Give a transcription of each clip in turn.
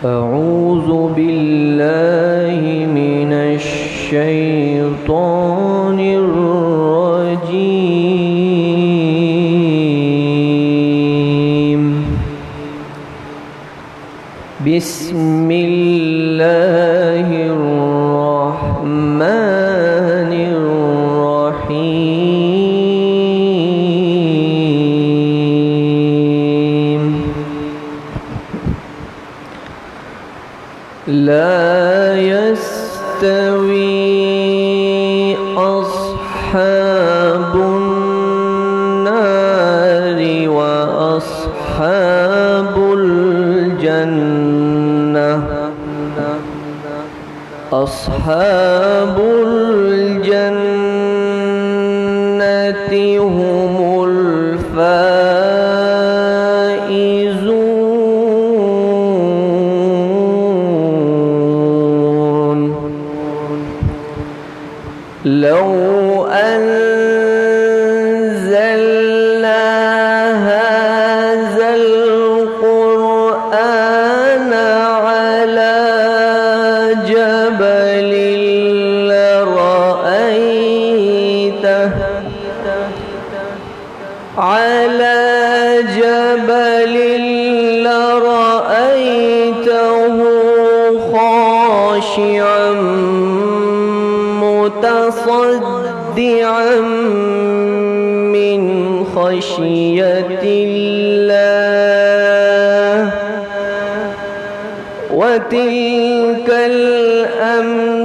أعوذ بالله من الشيطان الرجيم. بسم الله الرحمن الرحيم. لا يستوي أصحاب النار وأصحاب الجنة. أصحاب الجنة هم الفائزون. لو أنزلنا هذا القرآن على جبل لرأيته خاشعا متصدعا من خشية الله. وتلك الأمثال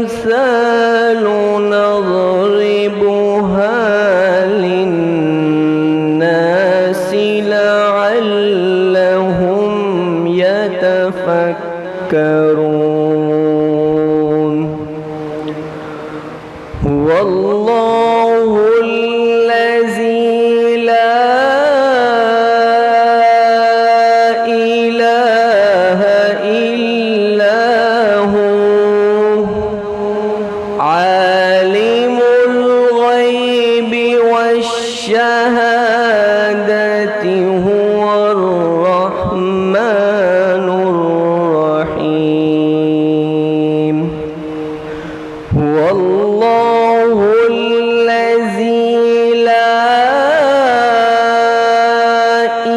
نضربها للناس لعلهم يتفكرون. والله الذي لا إله إلا هو عالم الغيب والشهادة هو الرحمن الرحيم. والله الذي لا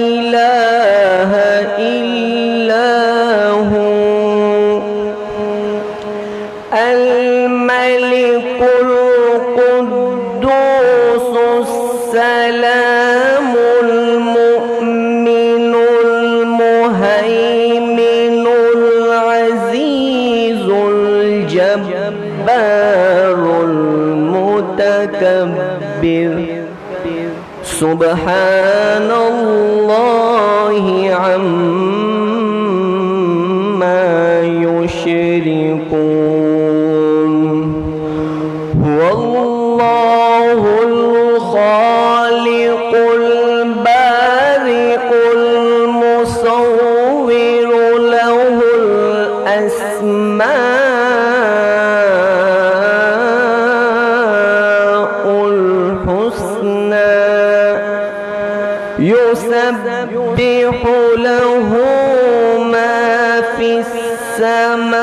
إله إلا هو الملك القدوس السلام المؤمن المهيمن العزيز الجبار المتكبر. سبحان الله عما يشركون. والله الخالق البارئ المصور له الأسماء الحسنى. يسبح له ما في السماوات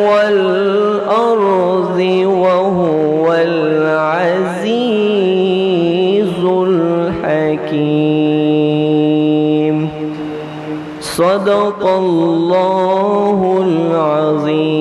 والأرض وهو العزيز الحكيم. صدق الله العظيم.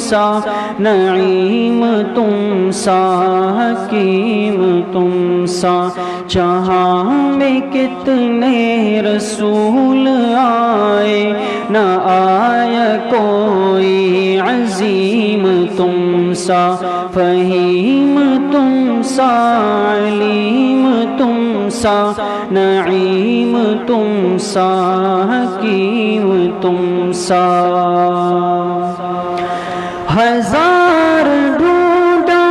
سا نعیم تم سا حکیم تم سا جہاں میں کتنے رسول آئے نہ آیا کوئی عظیم تم سا فہیم تم سا علیم تم سا نعیم تم سا حکیم تم سا ہزار ڈھونڈا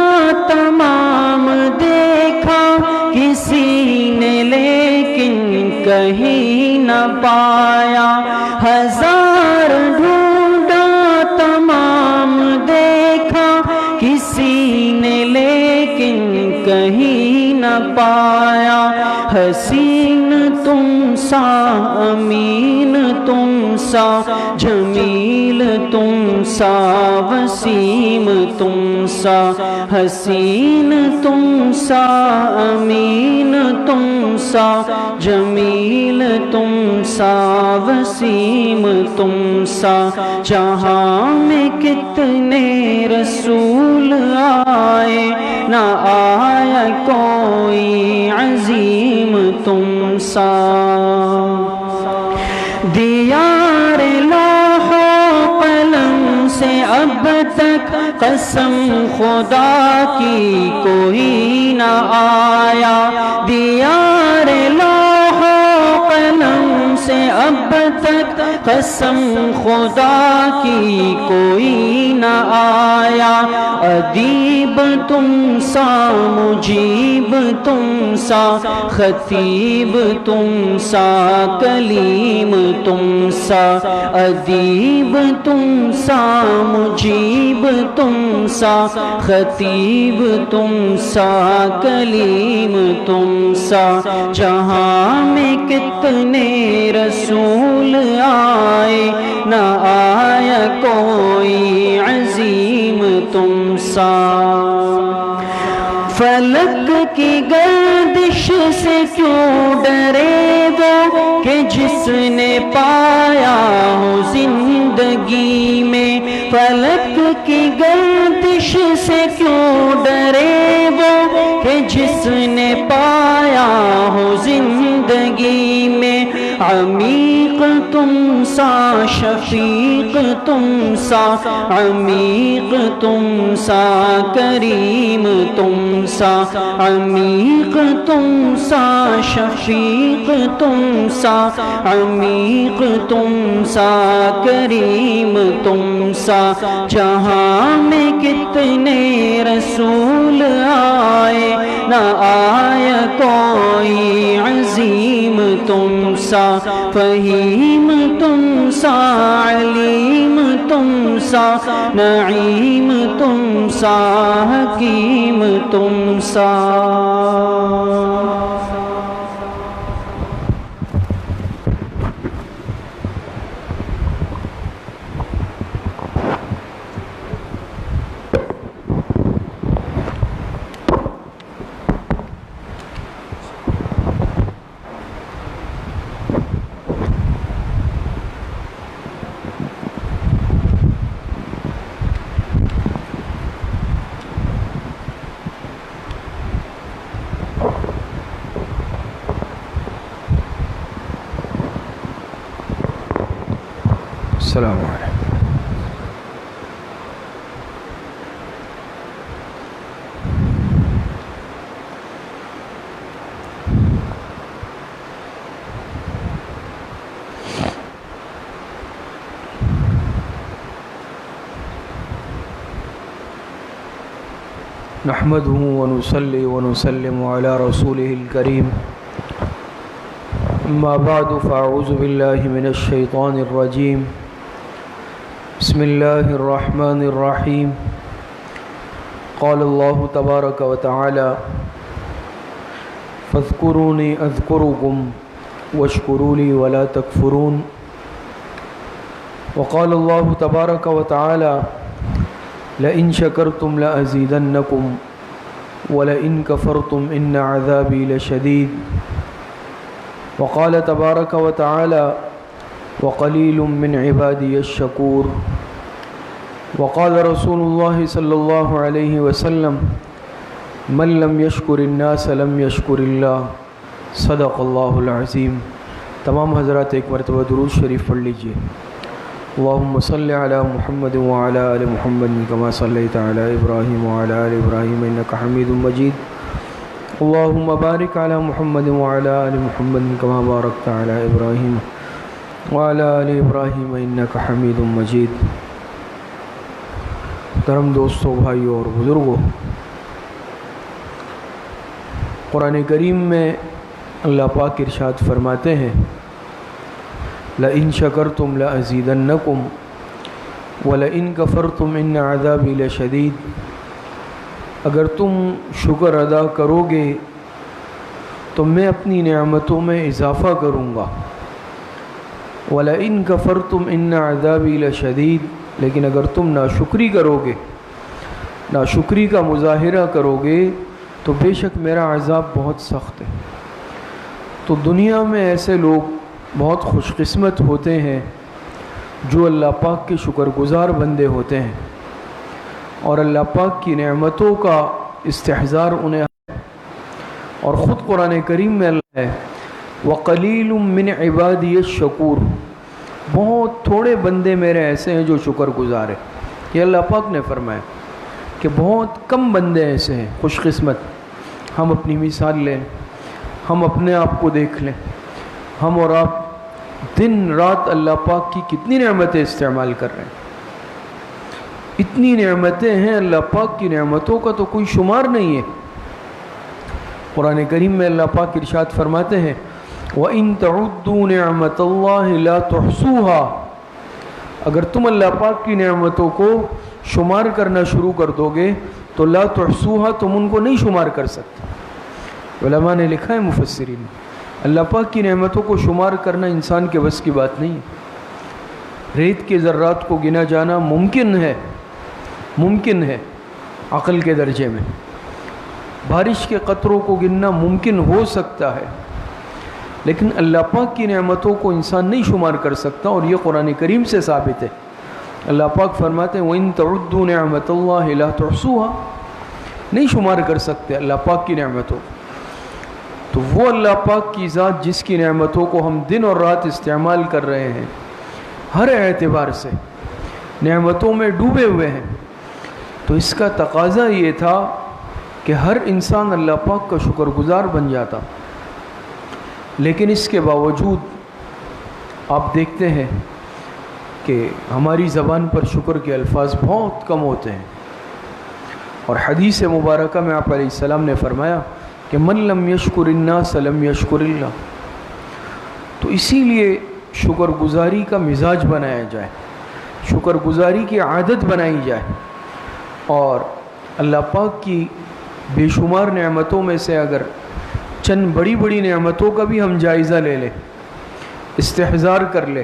تمام دیکھا کسی نے لیکن کہیں نہ پایا ہزار ڈھونڈا تمام دیکھا کسی نے لیکن کہیں نہ پایا حسین تم سا امین تم سا جمیل تم سا وسیم تم سا حسین تم سا امین تم سا جمیل تم سا وسیم تم سا جہاں میں کتنے رسول آئے نہ آیا کوئی عظیم تم سا دیار لوح و قلم سے اب تک قسم خدا کی کوئی نہ آیا دیار لوح و قلم سے اب تک قسم خدا کی کوئی نہ آیا ادیب تم سا مجیب تم سا خطیب تم سا کلیم تم سا ادیب تم سا مجیب تم سا خطیب تم سا کلیم تم سا جہاں میں کتنے رسول آئے نہ آیا کوئی عظیم تم سا فلک کی گردش سے کیوں ڈرے وہ کہ جس نے پایا ہو زندگی میں فلک کی گردش سے کیوں ڈرے وہ کہ جس نے پایا ہو زندگی میں عمیق تم سا شفیق تم سا عمیق تم سا کریم تم سا عمیق تم سا شفیق تم سا عمیق تم سا کریم تم سا جہاں میں کتنے رسول آئے نہ آیا کوئی عظیم تم سا فہیم تم سا علیم تم سا نعیم تم سا حکیم تم سا السلام علیکم. نحمده ونصلي ونسلم على رسوله الكريم أما بعد فأعوذ بالله من الشيطان الرجيم بسم الله الرحمن الرحيم قال الله تبارك وتعالى فاذكروني أذكركم واشكروا لي ولا تكفرون وقال الله تبارك وتعالى لئن شكرتم لأزيدنكم ولئن كفرتم إن عذابي لشديد وقال تبارك وتعالى وقليل من عبادي الشكور وقال رسول اللہ صلی اللہ علیہ وسلم من لم یشکر الناس لم یشکر اللہ صدق اللہ العظیم۔ تمام حضرات ایک مرتبہ درود شریف پڑھ لیجئے۔ اللہم صلی علی محمد وعلی آل محمد کما صلیت علی ابراہیم وعلی آل ابراہیم انک حمید مجید۔ اللہم بارک علی محمد وعلی آل محمد کما بارکت علی ابراہیم وعلی آل ابراہیم انک حمید مجید۔ محترم دوستوں، بھائیوں اور بزرگوں، قرآن کریم میں اللہ پاک ارشاد فرماتے ہیں لَإِن شَكَرْتُمْ لَأَزِيدَنَّكُمْ وَلَإِن كَفَرْتُمْ إِنَّ عَذَابِي لَشَدِيدٌ۔ اگر تم شکر ادا کرو گے تو میں اپنی نعمتوں میں اضافہ کروں گا، وَلَئِن كَفَرْتُمْ إِنَّ عَذَابِي لَشَدِيدٌ، لیکن اگر تم ناشکری کرو گے، ناشکری کا مظاہرہ کرو گے تو بے شک میرا عذاب بہت سخت ہے۔ تو دنیا میں ایسے لوگ بہت خوش قسمت ہوتے ہیں جو اللہ پاک کے شکر گزار بندے ہوتے ہیں، اور اللہ پاک کی نعمتوں کا استحضار انہیں ہے۔ اور خود قرآن کریم میں اللہ ہے وَقَلِيلٌ مِّنْ عِبَادِيَ الشَّكُورُ، بہت تھوڑے بندے میرے ایسے ہیں جو شکر گزار ہیں۔ یہ اللہ پاک نے فرمایا کہ بہت کم بندے ایسے ہیں خوش قسمت۔ ہم اپنی مثال لیں، ہم اپنے آپ کو دیکھ لیں، ہم اور آپ دن رات اللہ پاک کی کتنی نعمتیں استعمال کر رہے ہیں۔ اتنی نعمتیں ہیں، اللہ پاک کی نعمتوں کا تو کوئی شمار نہیں ہے۔ قرآن کریم میں اللہ پاک ارشاد فرماتے ہیں وَإِن تَعُدُّوا نِعْمَةَ اللَّهِ لَا تُحْصُوهَا، اگر تم اللہ پاک کی نعمتوں کو شمار کرنا شروع کر دو گے تو لا تحصوها، تم ان کو نہیں شمار کر سکتے۔ علماء نے لکھا ہے، مفسرین، اللہ پاک کی نعمتوں کو شمار کرنا انسان کے بس کی بات نہیں ہے۔ ریت کے ذرات کو گنا جانا ممکن ہے عقل کے درجے میں، بارش کے قطروں کو گننا ممکن ہو سکتا ہے، لیکن اللہ پاک کی نعمتوں کو انسان نہیں شمار کر سکتا، اور یہ قرآن کریم سے ثابت ہے۔ اللہ پاک فرماتے ہیں وَإِن تَعُدُّوا نِعْمَةَ اللَّهِ لَا تُحْصُوهَا، نہیں شمار کر سکتے اللہ پاک کی نعمتوں۔ تو وہ اللہ پاک کی ذات جس کی نعمتوں کو ہم دن اور رات استعمال کر رہے ہیں، ہر اعتبار سے نعمتوں میں ڈوبے ہوئے ہیں، تو اس کا تقاضا یہ تھا کہ ہر انسان اللہ پاک کا شکر گزار بن جاتا۔ لیکن اس کے باوجود آپ دیکھتے ہیں کہ ہماری زبان پر شکر کے الفاظ بہت کم ہوتے ہیں، اور حدیث مبارکہ میں آپ علیہ السلام نے فرمایا کہ من لم یشکر الناس لم یشکر اللہ۔ تو اسی لیے شکر گزاری کا مزاج بنایا جائے، شکر گزاری کی عادت بنائی جائے، اور اللہ پاک کی بے شمار نعمتوں میں سے اگر چند بڑی بڑی نعمتوں کا بھی ہم جائزہ لے لیں، استحضار کر لیں،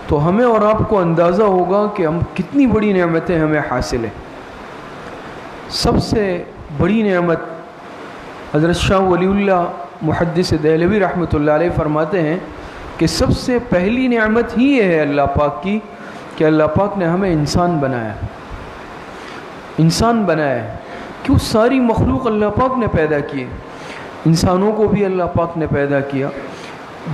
تو ہمیں اور آپ کو اندازہ ہوگا کہ ہم کتنی بڑی نعمتیں ہمیں حاصل ہیں۔ سب سے بڑی نعمت حضرت شاہ ولی اللہ محدث دہلوی رحمۃ اللہ علیہ فرماتے ہیں کہ سب سے پہلی نعمت ہی یہ ہے اللہ پاک کی کہ اللہ پاک نے ہمیں انسان بنایا ہے۔ کیوں؟ ساری مخلوق اللہ پاک نے پیدا کی ہے، انسانوں کو بھی اللہ پاک نے پیدا کیا،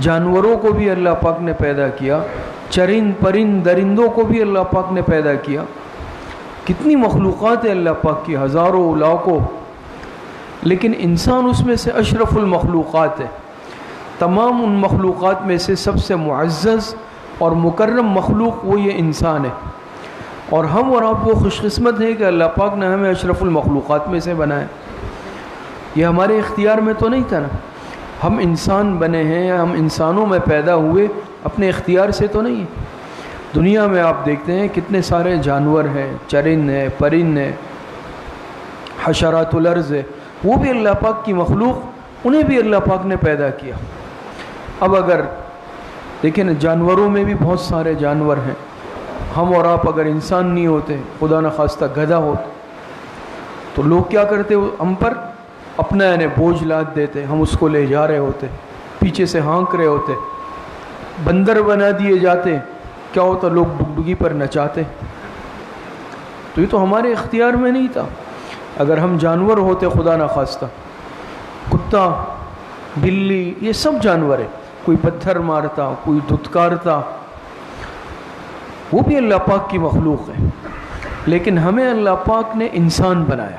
جانوروں کو بھی اللہ پاک نے پیدا کیا، چرند پرند درندوں کو بھی اللہ پاک نے پیدا کیا۔ کتنی مخلوقات ہیں اللہ پاک کی، ہزاروں لاکھوں، لیکن انسان اس میں سے اشرف المخلوقات ہے۔ تمام ان مخلوقات میں سے سب سے معزز اور مکرم مخلوق وہ یہ انسان ہے، اور ہم اور آپ وہ خوش قسمت ہیں کہ اللہ پاک نے ہمیں اشرف المخلوقات میں سے بنایا۔ یہ ہمارے اختیار میں تو نہیں تھا نا، ہم انسان بنے ہیں، ہم انسانوں میں پیدا ہوئے، اپنے اختیار سے تو نہیں۔ دنیا میں آپ دیکھتے ہیں کتنے سارے جانور ہیں، چرند ہیں، پرند ہیں، حشرات الارض ہے، وہ بھی اللہ پاک کی مخلوق، انہیں بھی اللہ پاک نے پیدا کیا۔ اب اگر دیکھیں نا، جانوروں میں بھی بہت سارے جانور ہیں، ہم اور آپ اگر انسان نہیں ہوتے، خدا نخواستہ گدھا ہوتے، تو لوگ کیا کرتے، ہم پر اپنا یعنی بوجھ لاد دیتے، ہم اس کو لے جا رہے ہوتے، پیچھے سے ہانک رہے ہوتے، بندر بنا دیے جاتے، کیا ہوتا، لوگ ڈگڈگی پر نچاتے، تو یہ تو ہمارے اختیار میں نہیں تھا. اگر ہم جانور ہوتے خدا نخواستہ، کتا، بلی، یہ سب جانور ہیں، کوئی پتھر مارتا، کوئی دھتکارتا، وہ بھی اللہ پاک کی مخلوق ہے. لیکن ہمیں اللہ پاک نے انسان بنایا.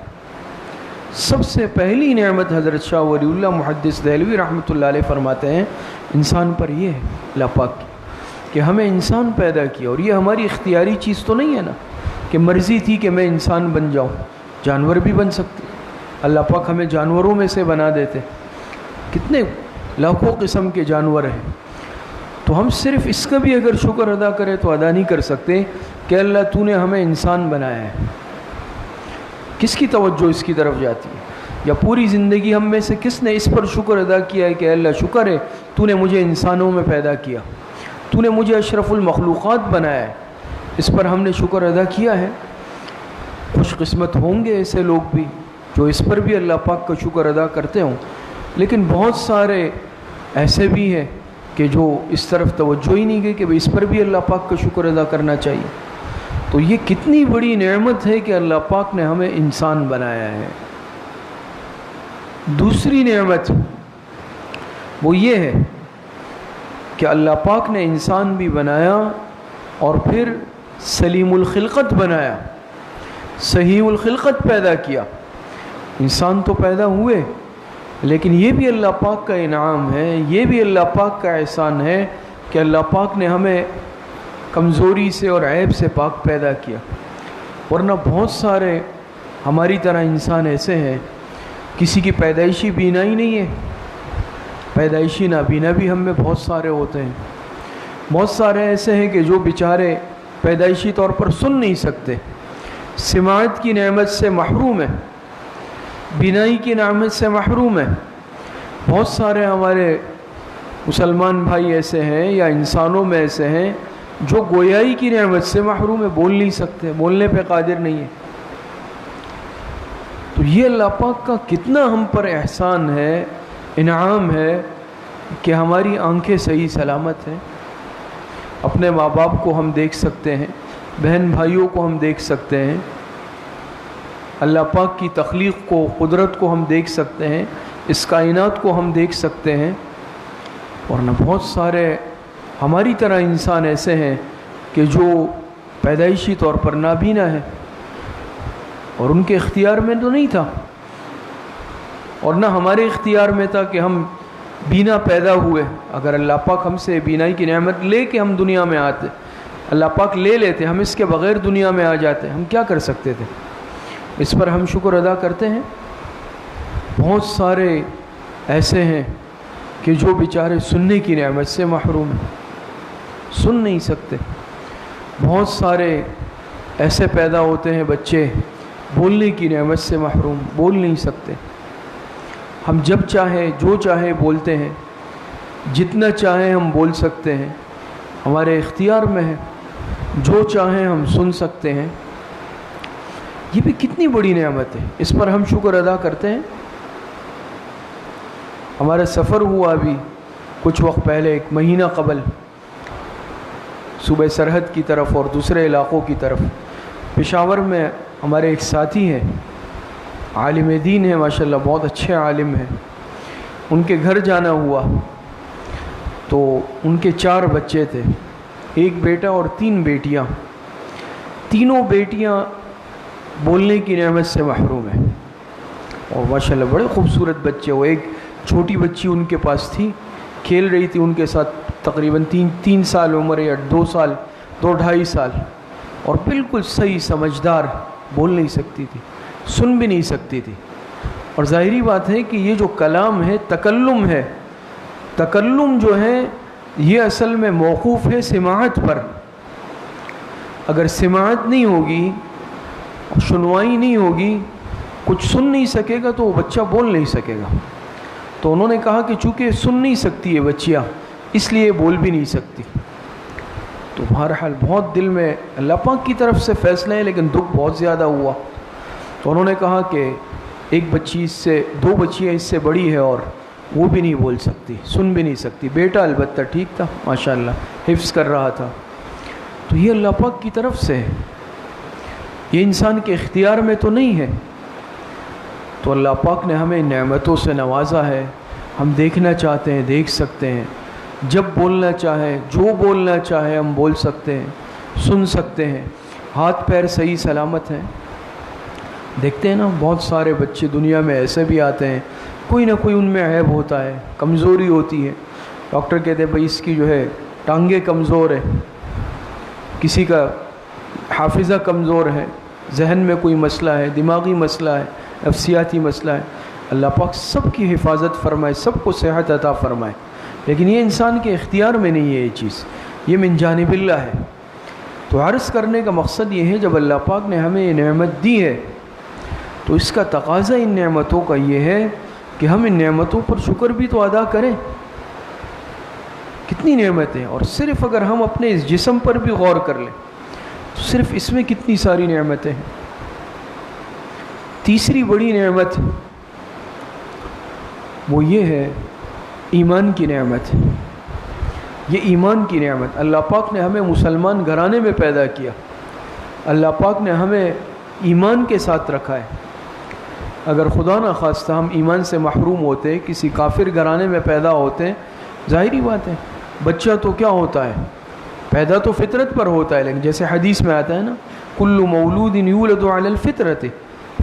سب سے پہلی نعمت حضرت شاہ ولی اللہ محدث دہلوی رحمۃ اللہ علیہ فرماتے ہیں انسان پر یہ ہے اللہ پاک کی کہ ہمیں انسان پیدا کیا. اور یہ ہماری اختیاری چیز تو نہیں ہے نا کہ مرضی تھی کہ میں انسان بن جاؤں. جانور بھی بن سکتے، اللہ پاک ہمیں جانوروں میں سے بنا دیتے. کتنے لاکھوں قسم کے جانور ہیں. تو ہم صرف اس کا بھی اگر شکر ادا کریں تو ادا نہیں کر سکتے کہ اللہ تو نے ہمیں انسان بنایا ہے. کس کی توجہ اس کی طرف جاتی ہے؟ یا پوری زندگی ہم میں سے کس نے اس پر شکر ادا کیا ہے کہ اللہ شکر ہے تو نے مجھے انسانوں میں پیدا کیا، تو نے مجھے اشرف المخلوقات بنایا ہے. اس پر ہم نے شکر ادا کیا ہے. خوش قسمت ہوں گے ایسے لوگ بھی جو اس پر بھی اللہ پاک کا شکر ادا کرتے ہوں. لیکن بہت سارے ایسے بھی ہیں کہ جو اس طرف توجہ ہی نہیں گئی کہ اس پر بھی اللہ پاک کا شکر ادا کرنا چاہیے. تو یہ کتنی بڑی نعمت ہے کہ اللہ پاک نے ہمیں انسان بنایا ہے. دوسری نعمت وہ یہ ہے کہ اللہ پاک نے انسان بھی بنایا اور پھر سلیم الخلقت بنایا، صحیح الخلقت پیدا کیا. انسان تو پیدا ہوئے لیکن یہ بھی اللہ پاک کا انعام ہے، یہ بھی اللہ پاک کا احسان ہے کہ اللہ پاک نے ہمیں کمزوری سے اور عیب سے پاک پیدا کیا. ورنہ بہت سارے ہماری طرح انسان ایسے ہیں کسی کی پیدائشی بینائی نہیں ہے، پیدائشی نابینا بھی ہم میں بہت سارے ہوتے ہیں. بہت سارے ایسے ہیں کہ جو بیچارے پیدائشی طور پر سن نہیں سکتے، سماعت کی نعمت سے محروم ہے، بینائی کی نعمت سے محروم ہے. بہت سارے ہمارے مسلمان بھائی ایسے ہیں یا انسانوں میں ایسے ہیں جو گویائی کی نعمت سے محروم ہے، بول نہیں سکتے، بولنے پہ قادر نہیں ہے. تو یہ اللہ پاک کا کتنا ہم پر احسان ہے، انعام ہے کہ ہماری آنکھیں صحیح سلامت ہیں. اپنے ماں باپ کو ہم دیکھ سکتے ہیں، بہن بھائیوں کو ہم دیکھ سکتے ہیں، اللہ پاک کی تخلیق کو، قدرت کو ہم دیکھ سکتے ہیں، اس کائنات کو ہم دیکھ سکتے ہیں. ورنہ بہت سارے ہماری طرح انسان ایسے ہیں کہ جو پیدائشی طور پر نابینا ہے اور ان کے اختیار میں تو نہیں تھا، اور نہ ہمارے اختیار میں تھا کہ ہم بینا پیدا ہوئے. اگر اللہ پاک ہم سے بینائی کی نعمت لے کے ہم دنیا میں آتے، اللہ پاک لے لیتے، ہم اس کے بغیر دنیا میں آ جاتے، ہم کیا کر سکتے تھے؟ اس پر ہم شکر ادا کرتے ہیں. بہت سارے ایسے ہیں کہ جو بیچارے سننے کی نعمت سے محروم ہیں، سن نہیں سکتے. بہت سارے ایسے پیدا ہوتے ہیں بچے بولنے کی نعمت سے محروم، بول نہیں سکتے. ہم جب چاہے جو چاہے بولتے ہیں، جتنا چاہیں ہم بول سکتے ہیں، ہمارے اختیار میں ہے، جو چاہیں ہم سن سکتے ہیں. یہ بھی کتنی بڑی نعمت ہے، اس پر ہم شکر ادا کرتے ہیں. ہمارا سفر ہوا ابھی کچھ وقت پہلے، ایک مہینہ قبل، صوبہ سرحد کی طرف اور دوسرے علاقوں کی طرف. پشاور میں ہمارے ایک ساتھی ہیں، عالم دین ہیں ماشاءاللہ، بہت اچھے عالم ہیں. ان کے گھر جانا ہوا تو ان کے 4 بچے تھے، ایک بیٹا اور 3 بیٹیاں. تینوں بیٹیاں بولنے کی نعمت سے محروم ہیں اور ماشاءاللہ بڑے خوبصورت بچے. وہ ایک چھوٹی بچی ان کے پاس تھی، کھیل رہی تھی ان کے ساتھ، تقریباً 3 سال عمر یا 2 سال 2-2.5 سال، اور بالکل صحیح سمجھدار، بول نہیں سکتی تھی، سن بھی نہیں سکتی تھی. اور ظاہری بات ہے کہ یہ جو کلام ہے تکلم ہے، تکلم جو ہے یہ اصل میں موقوف ہے سماعت پر. اگر سماعت نہیں ہوگی، سنوائی نہیں ہوگی، کچھ سن نہیں سکے گا تو وہ بچہ بول نہیں سکے گا. تو انہوں نے کہا کہ چونکہ سن نہیں سکتی ہے بچیاں، اس لیے بول بھی نہیں سکتی. تو بہرحال بہت دل میں اللہ پاک کی طرف سے فیصلہ ہے لیکن دکھ بہت زیادہ ہوا. تو انہوں نے کہا کہ ایک بچی اس سے، 2 بچیاں اس سے بڑی ہے اور وہ بھی نہیں بول سکتی، سن بھی نہیں سکتی. بیٹا البتہ ٹھیک تھا ماشاءاللہ، حفظ کر رہا تھا. تو یہ اللہ پاک کی طرف سے ہے. یہ انسان کے اختیار میں تو نہیں ہے. تو اللہ پاک نے ہمیں نعمتوں سے نوازا ہے. ہم دیکھنا چاہتے ہیں دیکھ سکتے ہیں، جب بولنا چاہے جو بولنا چاہے ہم بول سکتے ہیں، سن سکتے ہیں، ہاتھ پیر صحیح سلامت ہیں. دیکھتے ہیں نا بہت سارے بچے دنیا میں ایسے بھی آتے ہیں، کوئی نہ کوئی ان میں عیب ہوتا ہے، کمزوری ہوتی ہے. ڈاکٹر کہتے ہیں بھائی اس کی جو ہے ٹانگیں کمزور ہے، کسی کا حافظہ کمزور ہے، ذہن میں کوئی مسئلہ ہے، دماغی مسئلہ ہے، نفسیاتی مسئلہ ہے. اللہ پاک سب کی حفاظت فرمائے، سب کو صحت عطا فرمائے. لیکن یہ انسان کے اختیار میں نہیں ہے، یہ چیز یہ من جانب اللہ ہے. تو عرض کرنے کا مقصد یہ ہے جب اللہ پاک نے ہمیں یہ نعمت دی ہے تو اس کا تقاضا ان نعمتوں کا یہ ہے کہ ہم ان نعمتوں پر شکر بھی تو ادا کریں. کتنی نعمتیں، اور صرف اگر ہم اپنے اس جسم پر بھی غور کر لیں تو صرف اس میں کتنی ساری نعمتیں ہیں. تیسری بڑی نعمت وہ یہ ہے ایمان کی نعمت. یہ ایمان کی نعمت، اللہ پاک نے ہمیں مسلمان گھرانے میں پیدا کیا، اللہ پاک نے ہمیں ایمان کے ساتھ رکھا ہے. اگر خدا نہ خواستہ ہم ایمان سے محروم ہوتے، کسی کافر گھرانے میں پیدا ہوتے، ظاہری بات ہے بچہ تو کیا ہوتا ہے، پیدا تو فطرت پر ہوتا ہے. لیکن جیسے حدیث میں آتا ہے نا کل مولود یولد علی الفطرۃ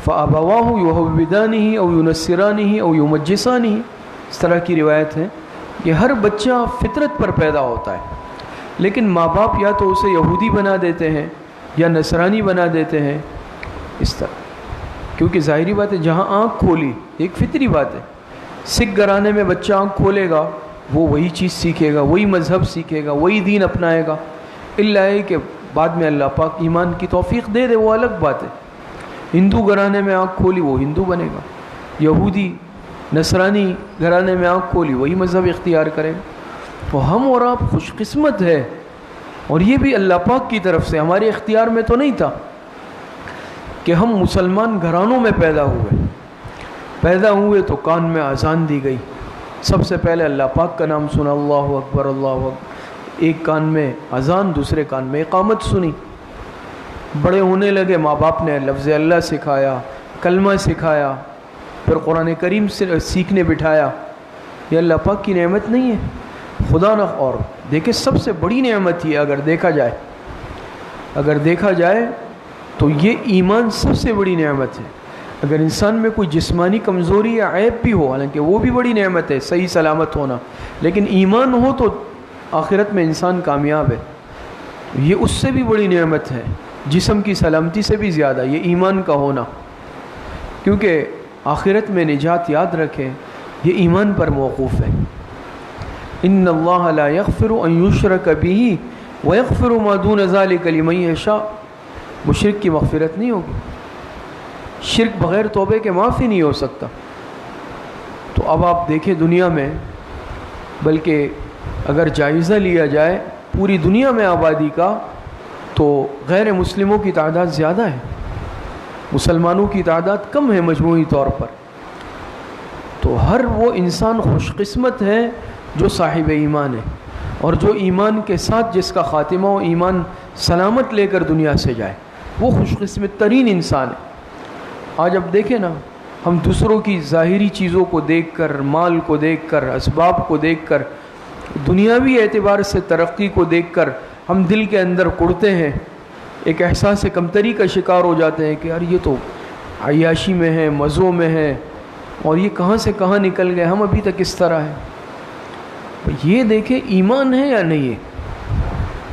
فابواہ یحودانہ او ینصرانہ او یمجسانہ، اس طرح کی روایت ہے کہ ہر بچہ فطرت پر پیدا ہوتا ہے، لیکن ماں باپ یا تو اسے یہودی بنا دیتے ہیں یا نصرانی بنا دیتے ہیں اس طرح. کیونکہ ظاہری بات ہے جہاں آنکھ کھولی ایک فطری بات ہے. سکھ گھرانے میں بچہ آنکھ کھولے گا وہ وہی چیز سیکھے گا، وہی مذہب سیکھے گا، وہی دین اپنائے گا، اللہ ہے کہ بعد میں اللہ پاک ایمان کی توفیق دے دے، وہ الگ بات ہے. ہندو گھرانے میں آنکھ کھولی وہ ہندو بنے گا، یہودی نصرانی گھرانے میں آنکھ کھولی وہی مذہب اختیار کرے گا. تو ہم اور آپ خوش قسمت ہے، اور یہ بھی اللہ پاک کی طرف سے، ہمارے اختیار میں تو نہیں تھا کہ ہم مسلمان گھرانوں میں پیدا ہوئے تو کان میں اذان دی گئی. سب سے پہلے اللہ پاک کا نام سنا، اللہ اکبر اللہ اکبر، ایک کان میں اذان دوسرے کان میں اقامت سنی. بڑے ہونے لگے ماں باپ نے لفظ اللہ سکھایا، کلمہ سکھایا، پھر قرآن کریم سے سیکھنے بٹھایا. یہ اللہ پاک کی نعمت نہیں ہے خدا نہ. اور دیکھیں سب سے بڑی نعمت یہ اگر دیکھا جائے تو یہ ایمان سب سے بڑی نعمت ہے. اگر انسان میں کوئی جسمانی کمزوری یا عیب بھی ہو، حالانکہ وہ بھی بڑی نعمت ہے صحیح سلامت ہونا، لیکن ایمان ہو تو آخرت میں انسان کامیاب ہے. یہ اس سے بھی بڑی نعمت ہے، جسم کی سلامتی سے بھی زیادہ یہ ایمان کا ہونا. کیونکہ آخرت میں نجات یاد رکھیں یہ ایمان پر موقوف ہے. ان اللہ لا یغفر ان یشرک بہ ویغفر ما دون ذلک لمن یشاء. مشرک کی مغفرت نہیں ہوگی، شرک بغیر توبے کے معافی نہیں ہو سکتا. تو اب آپ دیکھیں دنیا میں، بلکہ اگر جائزہ لیا جائے پوری دنیا میں آبادی کا تو غیر مسلموں کی تعداد زیادہ ہے، مسلمانوں کی تعداد کم ہے مجموعی طور پر. تو ہر وہ انسان خوش قسمت ہے جو صاحب ایمان ہے، اور جو ایمان کے ساتھ جس کا خاتمہ و ایمان سلامت لے کر دنیا سے جائے وہ خوش قسمت ترین انسان ہے. آج اب دیکھیں نا، ہم دوسروں کی ظاہری چیزوں کو دیکھ کر، مال کو دیکھ کر، اسباب کو دیکھ کر، دنیاوی اعتبار سے ترقی کو دیکھ کر ہم دل کے اندر کڑتے ہیں، ایک احساس کمتری کا شکار ہو جاتے ہیں کہ یار یہ تو عیاشی میں ہے، مزوں میں ہے، اور یہ کہاں سے کہاں نکل گئے، ہم ابھی تک اس طرح ہیں. یہ دیکھیں ایمان ہے یا نہیں ہے.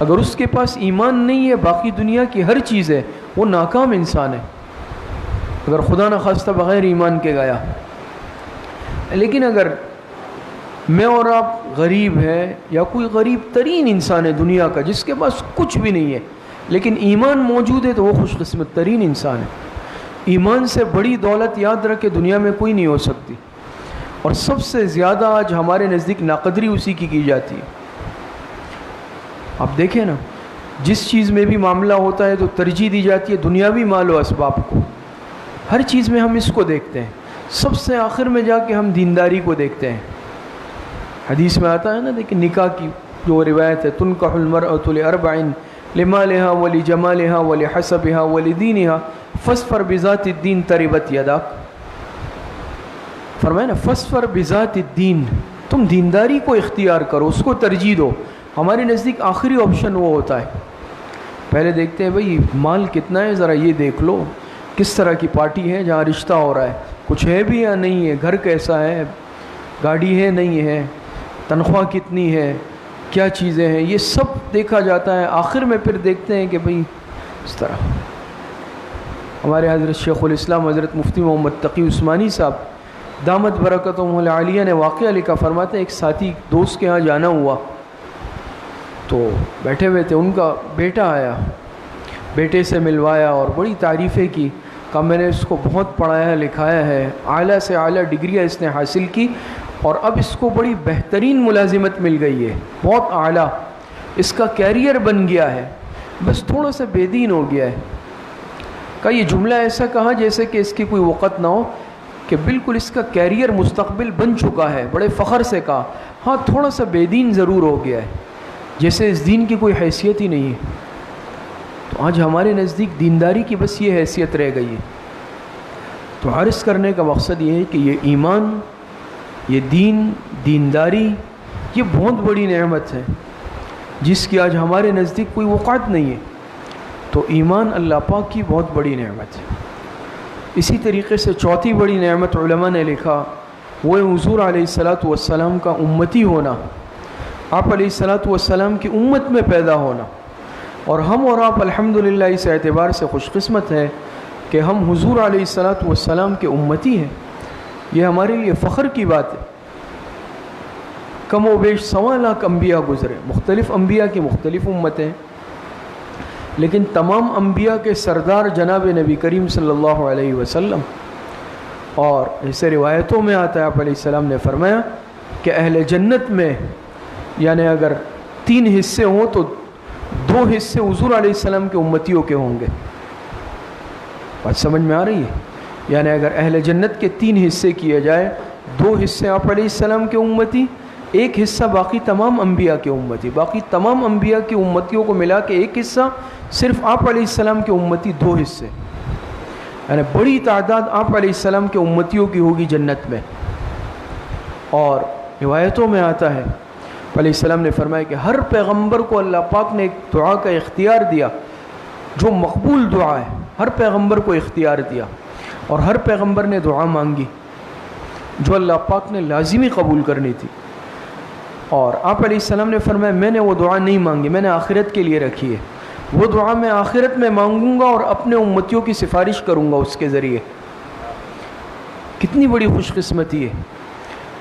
اگر اس کے پاس ایمان نہیں ہے باقی دنیا کی ہر چیز ہے، وہ ناکام انسان ہے اگر خدا نہ خواستہ بغیر ایمان کے گیا. لیکن اگر میں اور آپ غریب ہے یا کوئی غریب ترین انسان ہے دنیا کا جس کے پاس کچھ بھی نہیں ہے لیکن ایمان موجود ہے تو وہ خوش قسمت ترین انسان ہے. ایمان سے بڑی دولت یاد رکھے دنیا میں کوئی نہیں ہو سکتی. اور سب سے زیادہ آج ہمارے نزدیک ناقدری اسی کی جاتی ہے. آپ دیکھیں نا، جس چیز میں بھی معاملہ ہوتا ہے تو ترجیح دی جاتی ہے دنیاوی مال و اسباب کو. ہر چیز میں ہم اس کو دیکھتے ہیں، سب سے آخر میں جا کے ہم دینداری کو دیکھتے ہیں. حدیث میں آتا ہے نا، دیکھیں نکاح کی جو روایت ہے، تنکح المرأة لأربع لمالها ولجمالها ولحسبها ولدينها فاصفر بذات الدین تربت یداک. فرمایا نا فاصفر بذات الدین، تم دینداری کو اختیار کرو، اس کو ترجیح دو. ہمارے نزدیک آخری آپشن وہ ہوتا ہے. پہلے دیکھتے ہیں بھئی مال کتنا ہے، ذرا یہ دیکھ لو، کس طرح کی پارٹی ہے جہاں رشتہ ہو رہا ہے، کچھ ہے بھی یا نہیں ہے، گھر کیسا ہے، گاڑی ہے نہیں ہے، تنخواہ کتنی ہے، کیا چیزیں ہیں، یہ سب دیکھا جاتا ہے. آخر میں پھر دیکھتے ہیں کہ بھئی اس طرح. ہمارے حضرت شیخ الاسلام حضرت مفتی محمد تقی عثمانی صاحب دامت برکتہم العالیہ نے واقعہ لکھا. فرماتے ہیں ایک ساتھی دوست کے ہاں جانا ہوا تو بیٹھے ہوئے تھے، ان کا بیٹا آیا، بیٹے سے ملوایا اور بڑی تعریفیں کی. کہا میں نے اس کو بہت پڑھایا لکھایا ہے، اعلیٰ سے اعلیٰ ڈگریاں اس نے حاصل کی اور اب اس کو بڑی بہترین ملازمت مل گئی ہے، بہت اعلیٰ، اس کا کیریئر بن گیا ہے، بس تھوڑا سا بے دین ہو گیا ہے. کہا یہ جملہ ایسا کہا جیسے کہ اس کی کوئی وقت نہ ہو، کہ بالکل اس کا کیریئر مستقبل بن چکا ہے. بڑے فخر سے کہا ہاں تھوڑا سا بے دین ضرور ہو گیا ہے، جیسے اس دین کی کوئی حیثیت ہی نہیں ہے. تو آج ہمارے نزدیک دینداری کی بس یہ حیثیت رہ گئی ہے. تو عرض کرنے کا مقصد یہ ہے کہ یہ ایمان، یہ دین، دینداری، یہ بہت بڑی نعمت ہے جس کی آج ہمارے نزدیک کوئی وقعت نہیں ہے. تو ایمان اللہ پاک کی بہت بڑی نعمت ہے. اسی طریقے سے چوتھی بڑی نعمت علماء نے لکھا وہ ہے حضور علیہ الصلاۃ والسلام کا امتی ہونا، آپ علیہ الصلاۃ والسلام کی امت میں پیدا ہونا. اور ہم اور آپ الحمدللہ اس اعتبار سے خوش قسمت ہیں کہ ہم حضور علیہ الصلاۃ والسلام کے امتی ہیں. یہ ہمارے لیے فخر کی بات ہے. کم و بیش 1.25 لاکھ انبیاء گزرے، مختلف انبیاء کی مختلف امتیں، لیکن تمام انبیاء کے سردار جناب نبی کریم صلی اللہ علیہ وسلم. اور ایسے روایتوں میں آتا ہے آپ علیہ السلام نے فرمایا کہ اہل جنت میں یعنی اگر 3 حصے ہوں تو 2 حصے حضور علیہ السلام کے امتیوں کے ہوں گے. بات سمجھ میں آ رہی ہے؟ یعنی اگر اہل جنت کے 3 حصے کیے جائے، 2 حصے آپ علیہ السلام کے امتی، 1 حصہ باقی تمام انبیاء کے امتی. باقی تمام انبیاء کی امتیوں کو ملا کے 1 حصہ، صرف آپ علیہ السلام کے امتی 2 حصے. یعنی بڑی تعداد آپ علیہ السلام کے امتیوں کی ہوگی جنت میں. اور روایتوں میں آتا ہے علیہ السلام نے فرمایا کہ ہر پیغمبر کو اللہ پاک نے ایک دعا کا اختیار دیا جو مقبول دعا ہے. ہر پیغمبر کو اختیار دیا اور ہر پیغمبر نے دعا مانگی جو اللہ پاک نے لازمی قبول کرنی تھی. اور آپ علیہ السلام نے فرمایا میں نے وہ دعا نہیں مانگی، میں نے آخرت کے لیے رکھی ہے. وہ دعا میں آخرت میں مانگوں گا اور اپنے امتیوں کی سفارش کروں گا اس کے ذریعے. کتنی بڑی خوش قسمتی ہے.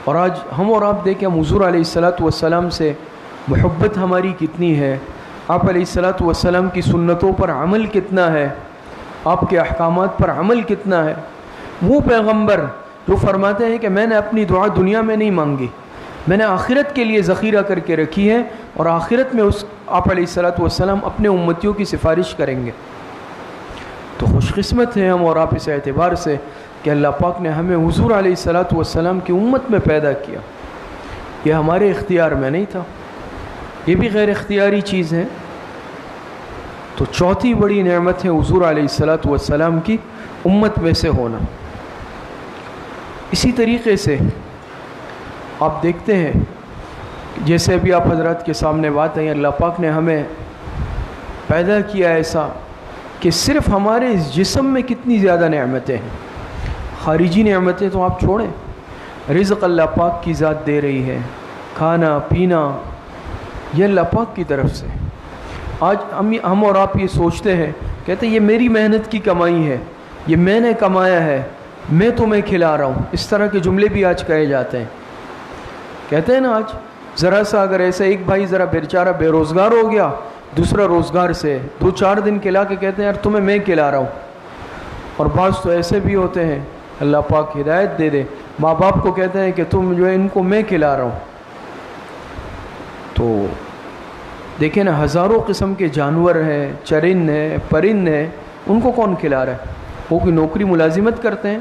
اور آج ہم اور آپ دیکھیں ہم حضور علیہ الصلاۃ والسلام سے محبت ہماری کتنی ہے، آپ علیہ الصلاۃ والسلام کی سنتوں پر عمل کتنا ہے، آپ کے احکامات پر عمل کتنا ہے. وہ پیغمبر جو فرماتے ہیں کہ میں نے اپنی دعا دنیا میں نہیں مانگی، میں نے آخرت کے لیے ذخیرہ کر کے رکھی ہے اور آخرت میں اس آپ علیہ الصلاۃ والسلام اپنے امتیوں کی سفارش کریں گے. تو خوش قسمت ہیں ہم اور آپ اس اعتبار سے کہ اللہ پاک نے ہمیں حضور علیہ الصلاۃ والسلام کی امت میں پیدا کیا. یہ ہمارے اختیار میں نہیں تھا، یہ بھی غیر اختیاری چیز ہے. تو چوتھی بڑی نعمت ہے حضور علیہ الصلاۃ والسلام کی امت میں سے ہونا. اسی طریقے سے آپ دیکھتے ہیں جیسے ابھی آپ حضرات کے سامنے بات ہے، اللہ پاک نے ہمیں پیدا کیا ایسا کہ صرف ہمارے اس جسم میں کتنی زیادہ نعمتیں ہیں. خارجی نعمتیں تو آپ چھوڑیں، رزق اللہ پاک کی ذات دے رہی ہے، کھانا پینا یہ اللہ پاک کی طرف سے. آج ہم اور آپ یہ سوچتے ہیں، کہتے ہیں یہ میری محنت کی کمائی ہے، یہ میں نے کمایا ہے، میں تمہیں کھلا رہا ہوں. اس طرح کے جملے بھی آج کہے جاتے ہیں. کہتے ہیں نا آج ذرا سا اگر ایسے ایک بھائی ذرا بیچارہ بے روزگار ہو گیا، دوسرا روزگار سے 2-4 دن کھلا کے کہتے ہیں یار تمہیں میں کھلا رہا ہوں. اور بعض تو ایسے بھی ہوتے ہیں، اللہ پاک ہدایت دے دے، ماں باپ کو کہتے ہیں کہ تم جو ہے ان کو میں کھلا رہا ہوں. تو دیکھیں نا ہزاروں قسم کے جانور ہیں، چرند ہیں، پرند ہیں، ان کو کون کھلا رہا ہے؟ وہ کوئی نوکری ملازمت کرتے ہیں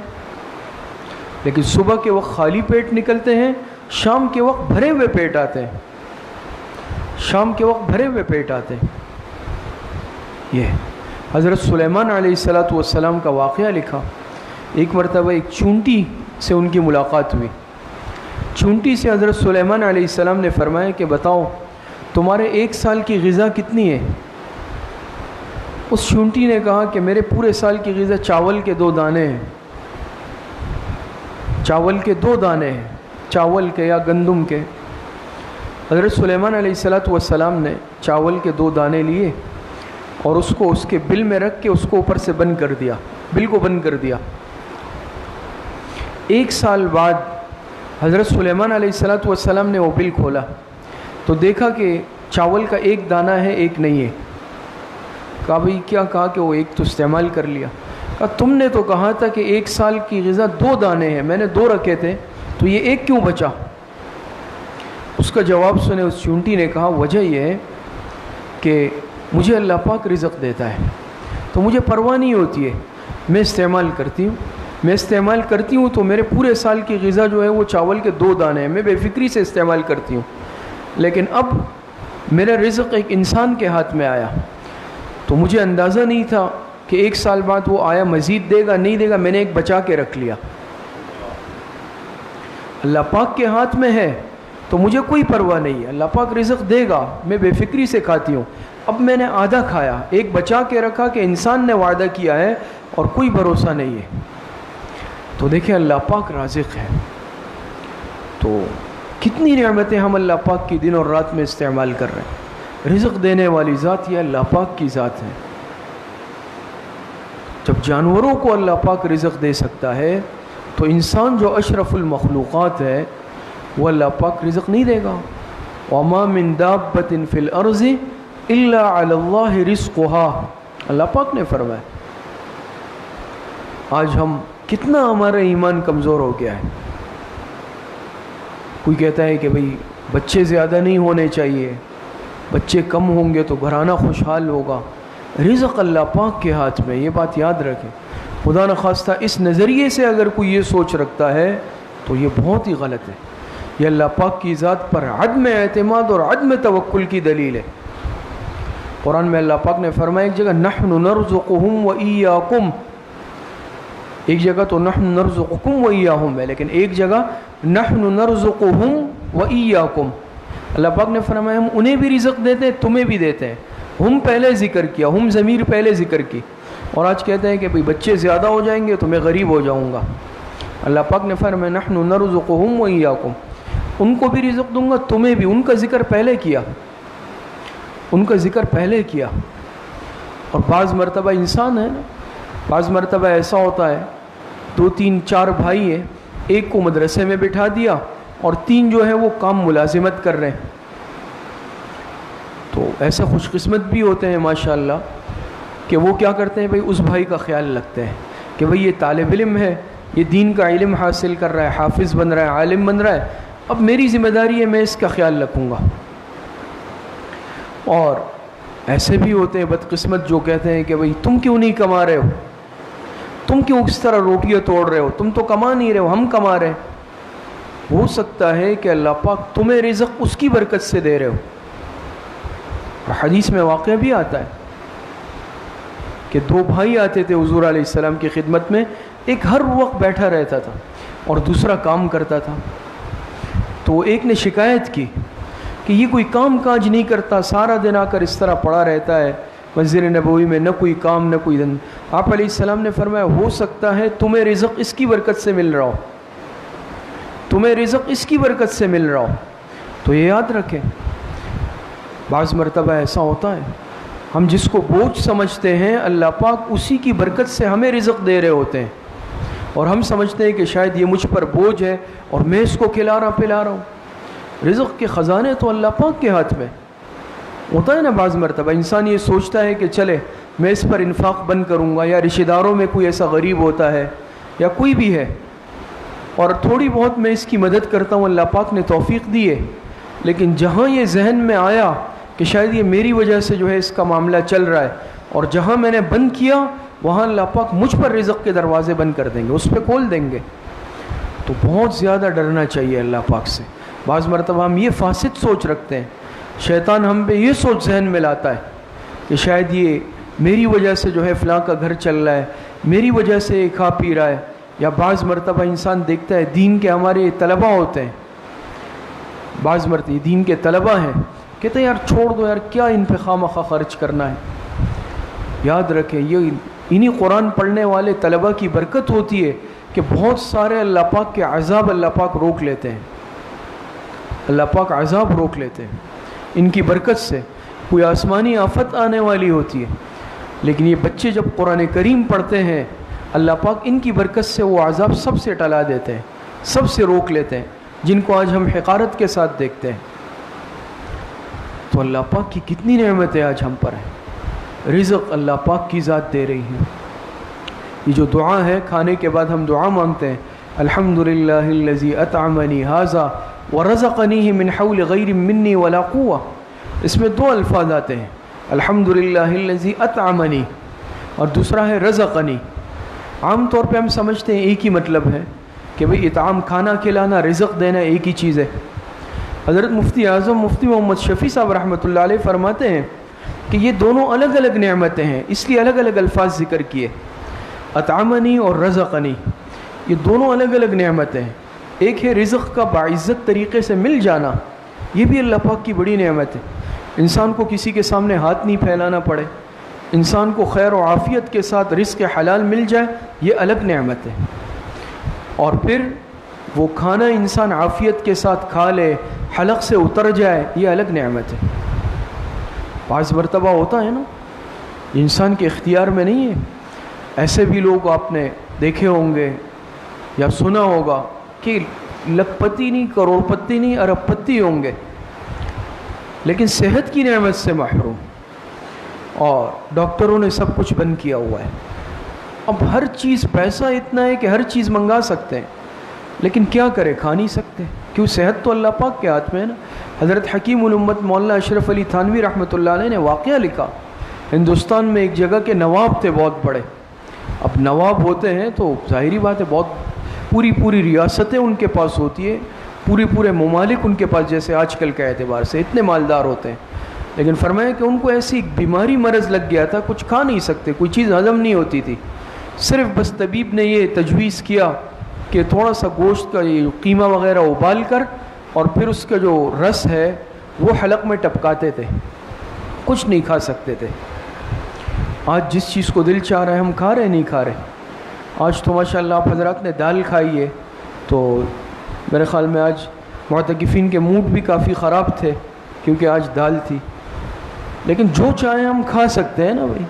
لیکن صبح کے وقت خالی پیٹ نکلتے ہیں، شام کے وقت بھرے ہوئے پیٹ آتے ہیں. شام کے وقت بھرے ہوئے پیٹ آتے ہیں. یہ حضرت سلیمان علیہ السلام کا واقعہ لکھا. ایک مرتبہ ایک چونٹی سے ان کی ملاقات ہوئی. چونٹی سے حضرت سلیمان علیہ السلام نے فرمایا کہ بتاؤ تمہارے 1 سال کی غذا کتنی ہے؟ اس چونٹی نے کہا کہ میرے پورے سال کی غذا چاول کے 2 دانے ہیں. چاول کے 2 دانے ہیں، چاول کے یا گندم کے. حضرت سلیمان علیہ السلام نے چاول کے 2 دانے لیے اور اس کو اس کے بل میں رکھ کے اس کو اوپر سے بند کر دیا، بل کو بند کر دیا. 1 سال بعد حضرت سلیمان علیہ السلام نے وہ بل کھولا تو دیکھا کہ چاول کا 1 دانہ ہے، 1 نہیں ہے. کہا بھئی کیا؟ کہا کہ وہ 1 تو استعمال کر لیا. کہا تم نے تو کہا تھا کہ 1 سال کی غذا 2 دانے ہیں، میں نے 2 رکھے تھے تو یہ 1 کیوں بچا؟ اس کا جواب سنے اس چونٹی نے کہا وجہ یہ ہے کہ مجھے اللہ پاک رزق دیتا ہے تو مجھے پرواہ نہیں ہوتی ہے، میں استعمال کرتی ہوں تو میرے پورے سال کی غذا جو ہے وہ چاول کے 2 دانے ہیں، میں بے فکری سے استعمال کرتی ہوں. لیکن اب میرا رزق ایک انسان کے ہاتھ میں آیا تو مجھے اندازہ نہیں تھا کہ 1 سال بعد وہ آیا مزید دے گا نہیں دے گا، میں نے ایک بچا کے رکھ لیا. اللہ پاک کے ہاتھ میں ہے تو مجھے کوئی پرواہ نہیں ہے، اللہ پاک رزق دے گا، میں بے فکری سے کھاتی ہوں. اب میں نے آدھا کھایا، ایک بچا کے رکھا کہ انسان نے وعدہ کیا ہے اور کوئی بھروسہ نہیں ہے. تو دیکھیں اللہ پاک رازق ہے. تو کتنی نعمتیں ہم اللہ پاک کی دن اور رات میں استعمال کر رہے ہیں. رزق دینے والی ذات یہ اللہ پاک کی ذات ہے. جب جانوروں کو اللہ پاک رزق دے سکتا ہے تو انسان جو اشرف المخلوقات ہے وہ اللہ پاک رزق نہیں دے گا. وما من دابۃ فی الارض الا علی اللہ رزقها، اللہ پاک نے فرمایا. آج ہم کتنا ہمارا ایمان کمزور ہو گیا ہے. کوئی کہتا ہے کہ بھئی بچے زیادہ نہیں ہونے چاہیے، بچے کم ہوں گے تو گھرانہ خوشحال ہوگا. رزق اللہ پاک کے ہاتھ میں، یہ بات یاد رکھیں. خدا نخواستہ اس نظریے سے اگر کوئی یہ سوچ رکھتا ہے تو یہ بہت ہی غلط ہے. یہ اللہ پاک کی ذات پر عدم اعتماد اور عدم توکل کی دلیل ہے. قرآن میں اللہ پاک نے فرمایا ایک جگہ نحن نرزقهم وإياكم، ایک جگہ تو نحن نرزقكم وإياهم ہے، لیکن ایک جگہ نحن نرزقهم وإياكم. اللہ پاک نے فرمایا ہم انہیں بھی رزق دیتے ہیں تمہیں بھی دیتے ہیں. ہم پہلے ذکر کیا، ہم ضمیر پہلے ذکر کی. اور آج کہتے ہیں کہ بھئی بچے زیادہ ہو جائیں گے تو میں غریب ہو جاؤں گا. اللہ پاک نے فرمایا نحن نرزقهم وإياكم، ان کو بھی رزق دوں گا تمہیں بھی. ان کا ذکر پہلے کیا، ان کا ذکر پہلے کیا. اور بعض مرتبہ انسان ہے نا، بعض مرتبہ ایسا ہوتا ہے 2 3 4 بھائی ہیں، ایک کو مدرسے میں بٹھا دیا اور 3 جو ہے وہ کام ملازمت کر رہے ہیں. تو ایسے خوش قسمت بھی ہوتے ہیں ماشاءاللہ کہ وہ کیا کرتے ہیں بھئی اس بھائی کا خیال رکھتے ہیں کہ بھئی یہ طالب علم ہے، یہ دین کا علم حاصل کر رہا ہے، حافظ بن رہا ہے، عالم بن رہا ہے، اب میری ذمہ داری ہے میں اس کا خیال رکھوں گا. اور ایسے بھی ہوتے ہیں بدقسمت جو کہتے ہیں کہ بھئی تم کیوں نہیں کما رہے ہو، تم کیوں اس طرح روٹیاں توڑ رہے ہو، تم تو کما نہیں رہے ہو، ہم کما رہے ہیں. ہو سکتا ہے کہ اللہ پاک تمہیں رزق اس کی برکت سے دے رہے ہو. حدیث میں واقعہ بھی آتا ہے کہ 2 بھائی آتے تھے حضور علیہ السلام کی خدمت میں، ایک ہر وقت بیٹھا رہتا تھا اور دوسرا کام کرتا تھا. تو ایک نے شکایت کی کہ یہ کوئی کام کاج نہیں کرتا، سارا دن آ کر اس طرح پڑا رہتا ہے مسجد نبوی میں، نہ کوئی کام نہ کوئی دن. آپ علیہ السلام نے فرمایا ہو سکتا ہے تمہیں رزق اس کی برکت سے مل رہا ہو، تمہیں رزق اس کی برکت سے مل رہا ہو. تو یہ یاد رکھیں. بعض مرتبہ ایسا ہوتا ہے ہم جس کو بوجھ سمجھتے ہیں اللہ پاک اسی کی برکت سے ہمیں رزق دے رہے ہوتے ہیں، اور ہم سمجھتے ہیں کہ شاید یہ مجھ پر بوجھ ہے اور میں اس کو کھلا رہا پلا رہا ہوں. رزق کے خزانے تو اللہ پاک کے ہاتھ میں. ہوتا ہے نا بعض مرتبہ انسان یہ سوچتا ہے کہ چلے میں اس پر انفاق بند کروں گا، یا رشتہ داروں میں کوئی ایسا غریب ہوتا ہے یا کوئی بھی ہے اور تھوڑی بہت میں اس کی مدد کرتا ہوں، اللہ پاک نے توفیق دی ہے. لیکن جہاں یہ ذہن میں آیا کہ شاید یہ میری وجہ سے جو ہے اس کا معاملہ چل رہا ہے، اور جہاں میں نے بند کیا وہاں اللہ پاک مجھ پر رزق کے دروازے بند کر دیں گے، اس پہ کھول دیں گے. تو بہت زیادہ ڈرنا چاہیے اللہ پاک سے. بعض مرتبہ ہم یہ فاسد سوچ رکھتے ہیں، شیطان ہم پہ یہ سوچ ذہن میں لاتا ہے کہ شاید یہ میری وجہ سے جو ہے فلاں کا گھر چل رہا ہے، میری وجہ سے یہ کھا پی رہا ہے. یا بعض مرتبہ انسان دیکھتا ہے دین کے ہمارے طلبہ ہوتے ہیں، بعض مرتبہ دین کے طلبہ ہیں، کہتے ہیں یار چھوڑ دو یار، کیا ان پہ خواہ مخواہ خرچ کرنا ہے. یاد رکھیں یہ انہی قرآن پڑھنے والے طلبہ کی برکت ہوتی ہے کہ بہت سارے اللہ پاک کے عذاب اللہ پاک روک لیتے ہیں. اللہ پاک عذاب روک لیتے ہیں ان کی برکت سے. کوئی آسمانی آفت آنے والی ہوتی ہے، لیکن یہ بچے جب قرآن کریم پڑھتے ہیں اللہ پاک ان کی برکت سے وہ عذاب سب سے ٹلا دیتے ہیں، سب سے روک لیتے ہیں، جن کو آج ہم حقارت کے ساتھ دیکھتے ہیں. تو اللہ پاک کی کتنی نعمتیں آج ہم پر ہیں. رزق اللہ پاک کی ذات دے رہی ہے. یہ جو دعا ہے کھانے کے بعد ہم دعا مانگتے ہیں، الحمدللہ الذی اطعمنی ھذا ورزقنیہ من حول غیر منی ولا قوہ. اس میں دو الفاظ آتے ہیں، الحمدللہ الذی اطعمنی اور دوسرا ہے رزقنی. عام طور پہ ہم سمجھتے ہیں ایک ہی مطلب ہے کہ بھئی اطعام کھانا کھلانا، رزق دینا ایک ہی چیز ہے. حضرت مفتی اعظم مفتی محمد شفیع صاحب رحمۃ اللہ علیہ فرماتے ہیں کہ یہ دونوں الگ الگ نعمتیں ہیں، اس لیے الگ الگ الفاظ ذکر کیے. اطعمنی اور رزقنی یہ دونوں الگ الگ نعمتیں ہیں. ایک ہے رزق کا باعزت طریقے سے مل جانا، یہ بھی اللہ پاک کی بڑی نعمت ہے. انسان کو کسی کے سامنے ہاتھ نہیں پھیلانا پڑے، انسان کو خیر و عافیت کے ساتھ رزق حلال مل جائے، یہ الگ نعمت ہے. اور پھر وہ کھانا انسان عافیت کے ساتھ کھا لے، حلق سے اتر جائے، یہ الگ نعمت ہے. بعض مرتبہ ہوتا ہے نا انسان کے اختیار میں نہیں ہے. ایسے بھی لوگ آپ نے دیکھے ہوں گے یا سنا ہوگا کہ لکھ پتی نہیں، کروڑ پتی نہیں، ارب پتی ہوں گے، لیکن صحت کی نعمت سے محروم، اور ڈاکٹروں نے سب کچھ بند کیا ہوا ہے. اب ہر چیز پیسہ اتنا ہے کہ ہر چیز منگا سکتے ہیں، لیکن کیا کرے، کھا نہیں سکتے، کیوں؟ صحت تو اللہ پاک کے ہاتھ میں ہے نا. حضرت حکیم الامت مولانا اشرف علی تھانوی رحمۃ اللہ علیہ نے واقعہ لکھا. ہندوستان میں ایک جگہ کے نواب تھے بہت بڑے. اب نواب ہوتے ہیں تو ظاہری بات ہے بہت پوری ریاستیں ان کے پاس ہوتی ہے، پورے ممالک ان کے پاس، جیسے آج کل کے اعتبار سے اتنے مالدار ہوتے ہیں. لیکن فرمایا کہ ان کو ایسی بیماری مرض لگ گیا تھا، کچھ کھا نہیں سکتے، کوئی چیز ہضم نہیں ہوتی تھی. صرف بس طبیب نے یہ تجویز کیا کہ تھوڑا سا گوشت کا یہ قیمہ وغیرہ ابال کر اور پھر اس کا جو رس ہے وہ حلق میں ٹپکاتے تھے، کچھ نہیں کھا سکتے تھے. آج جس چیز کو دل چاہ رہا ہے ہم کھا رہے نہیں کھا رہے. آج تو ماشاء اللہ آپ حضرات نے دال کھائی ہے، تو میرے خیال میں آج معتکفین کے موڈ بھی کافی خراب تھے کیونکہ آج دال تھی. لیکن جو چاہیں ہم کھا سکتے ہیں نا بھائی،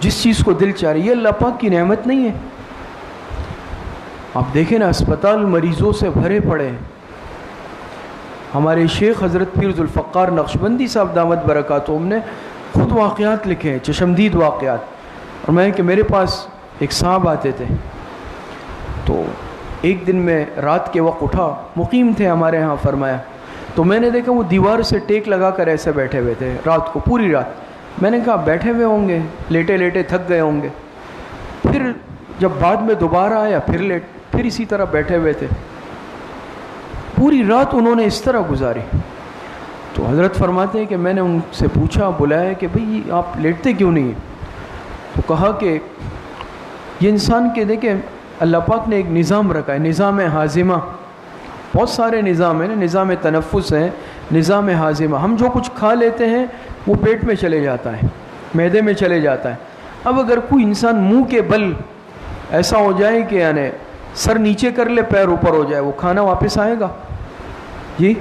جس چیز کو دل چاہ رہی ہے. یہ اللہ پاک کی نعمت نہیں ہے؟ آپ دیکھیں نا اسپتال مریضوں سے بھرے پڑے ہیں. ہمارے شیخ حضرت پیر ذوالفقار نقشبندی صاحب دامت برکاتہم نے خود واقعات لکھے ہیں، چشمدید واقعات. اور میں کہ میرے پاس ایک صاحب آتے تھے، تو ایک دن میں رات کے وقت اٹھا، مقیم تھے ہمارے ہاں فرمایا، تو میں نے دیکھا وہ دیوار سے ٹیک لگا کر ایسے بیٹھے ہوئے تھے رات کو، پوری رات. میں نے کہا بیٹھے ہوئے ہوں گے، لیٹے لیٹے تھک گئے ہوں گے. پھر جب بعد میں دوبارہ آیا پھر اسی طرح بیٹھے ہوئے تھے. پوری رات انہوں نے اس طرح گزاری. تو حضرت فرماتے ہیں کہ میں نے ان سے پوچھا، بلایا کہ بھئی آپ لیٹتے کیوں نہیں؟ تو کہا کہ یہ انسان کے دیکھیں اللہ پاک نے ایک نظام رکھا ہے، نظام ہاضمہ. بہت سارے نظام ہیں نا، نظام تنفس ہے، نظام ہاضمہ. ہم جو کچھ کھا لیتے ہیں وہ پیٹ میں چلے جاتا ہے، معدے میں چلے جاتا ہے. اب اگر کوئی انسان منہ کے بل ایسا ہو جائے کہ یعنی سر نیچے کر لے پیر اوپر ہو جائے، وہ کھانا واپس آئے گا؟ جی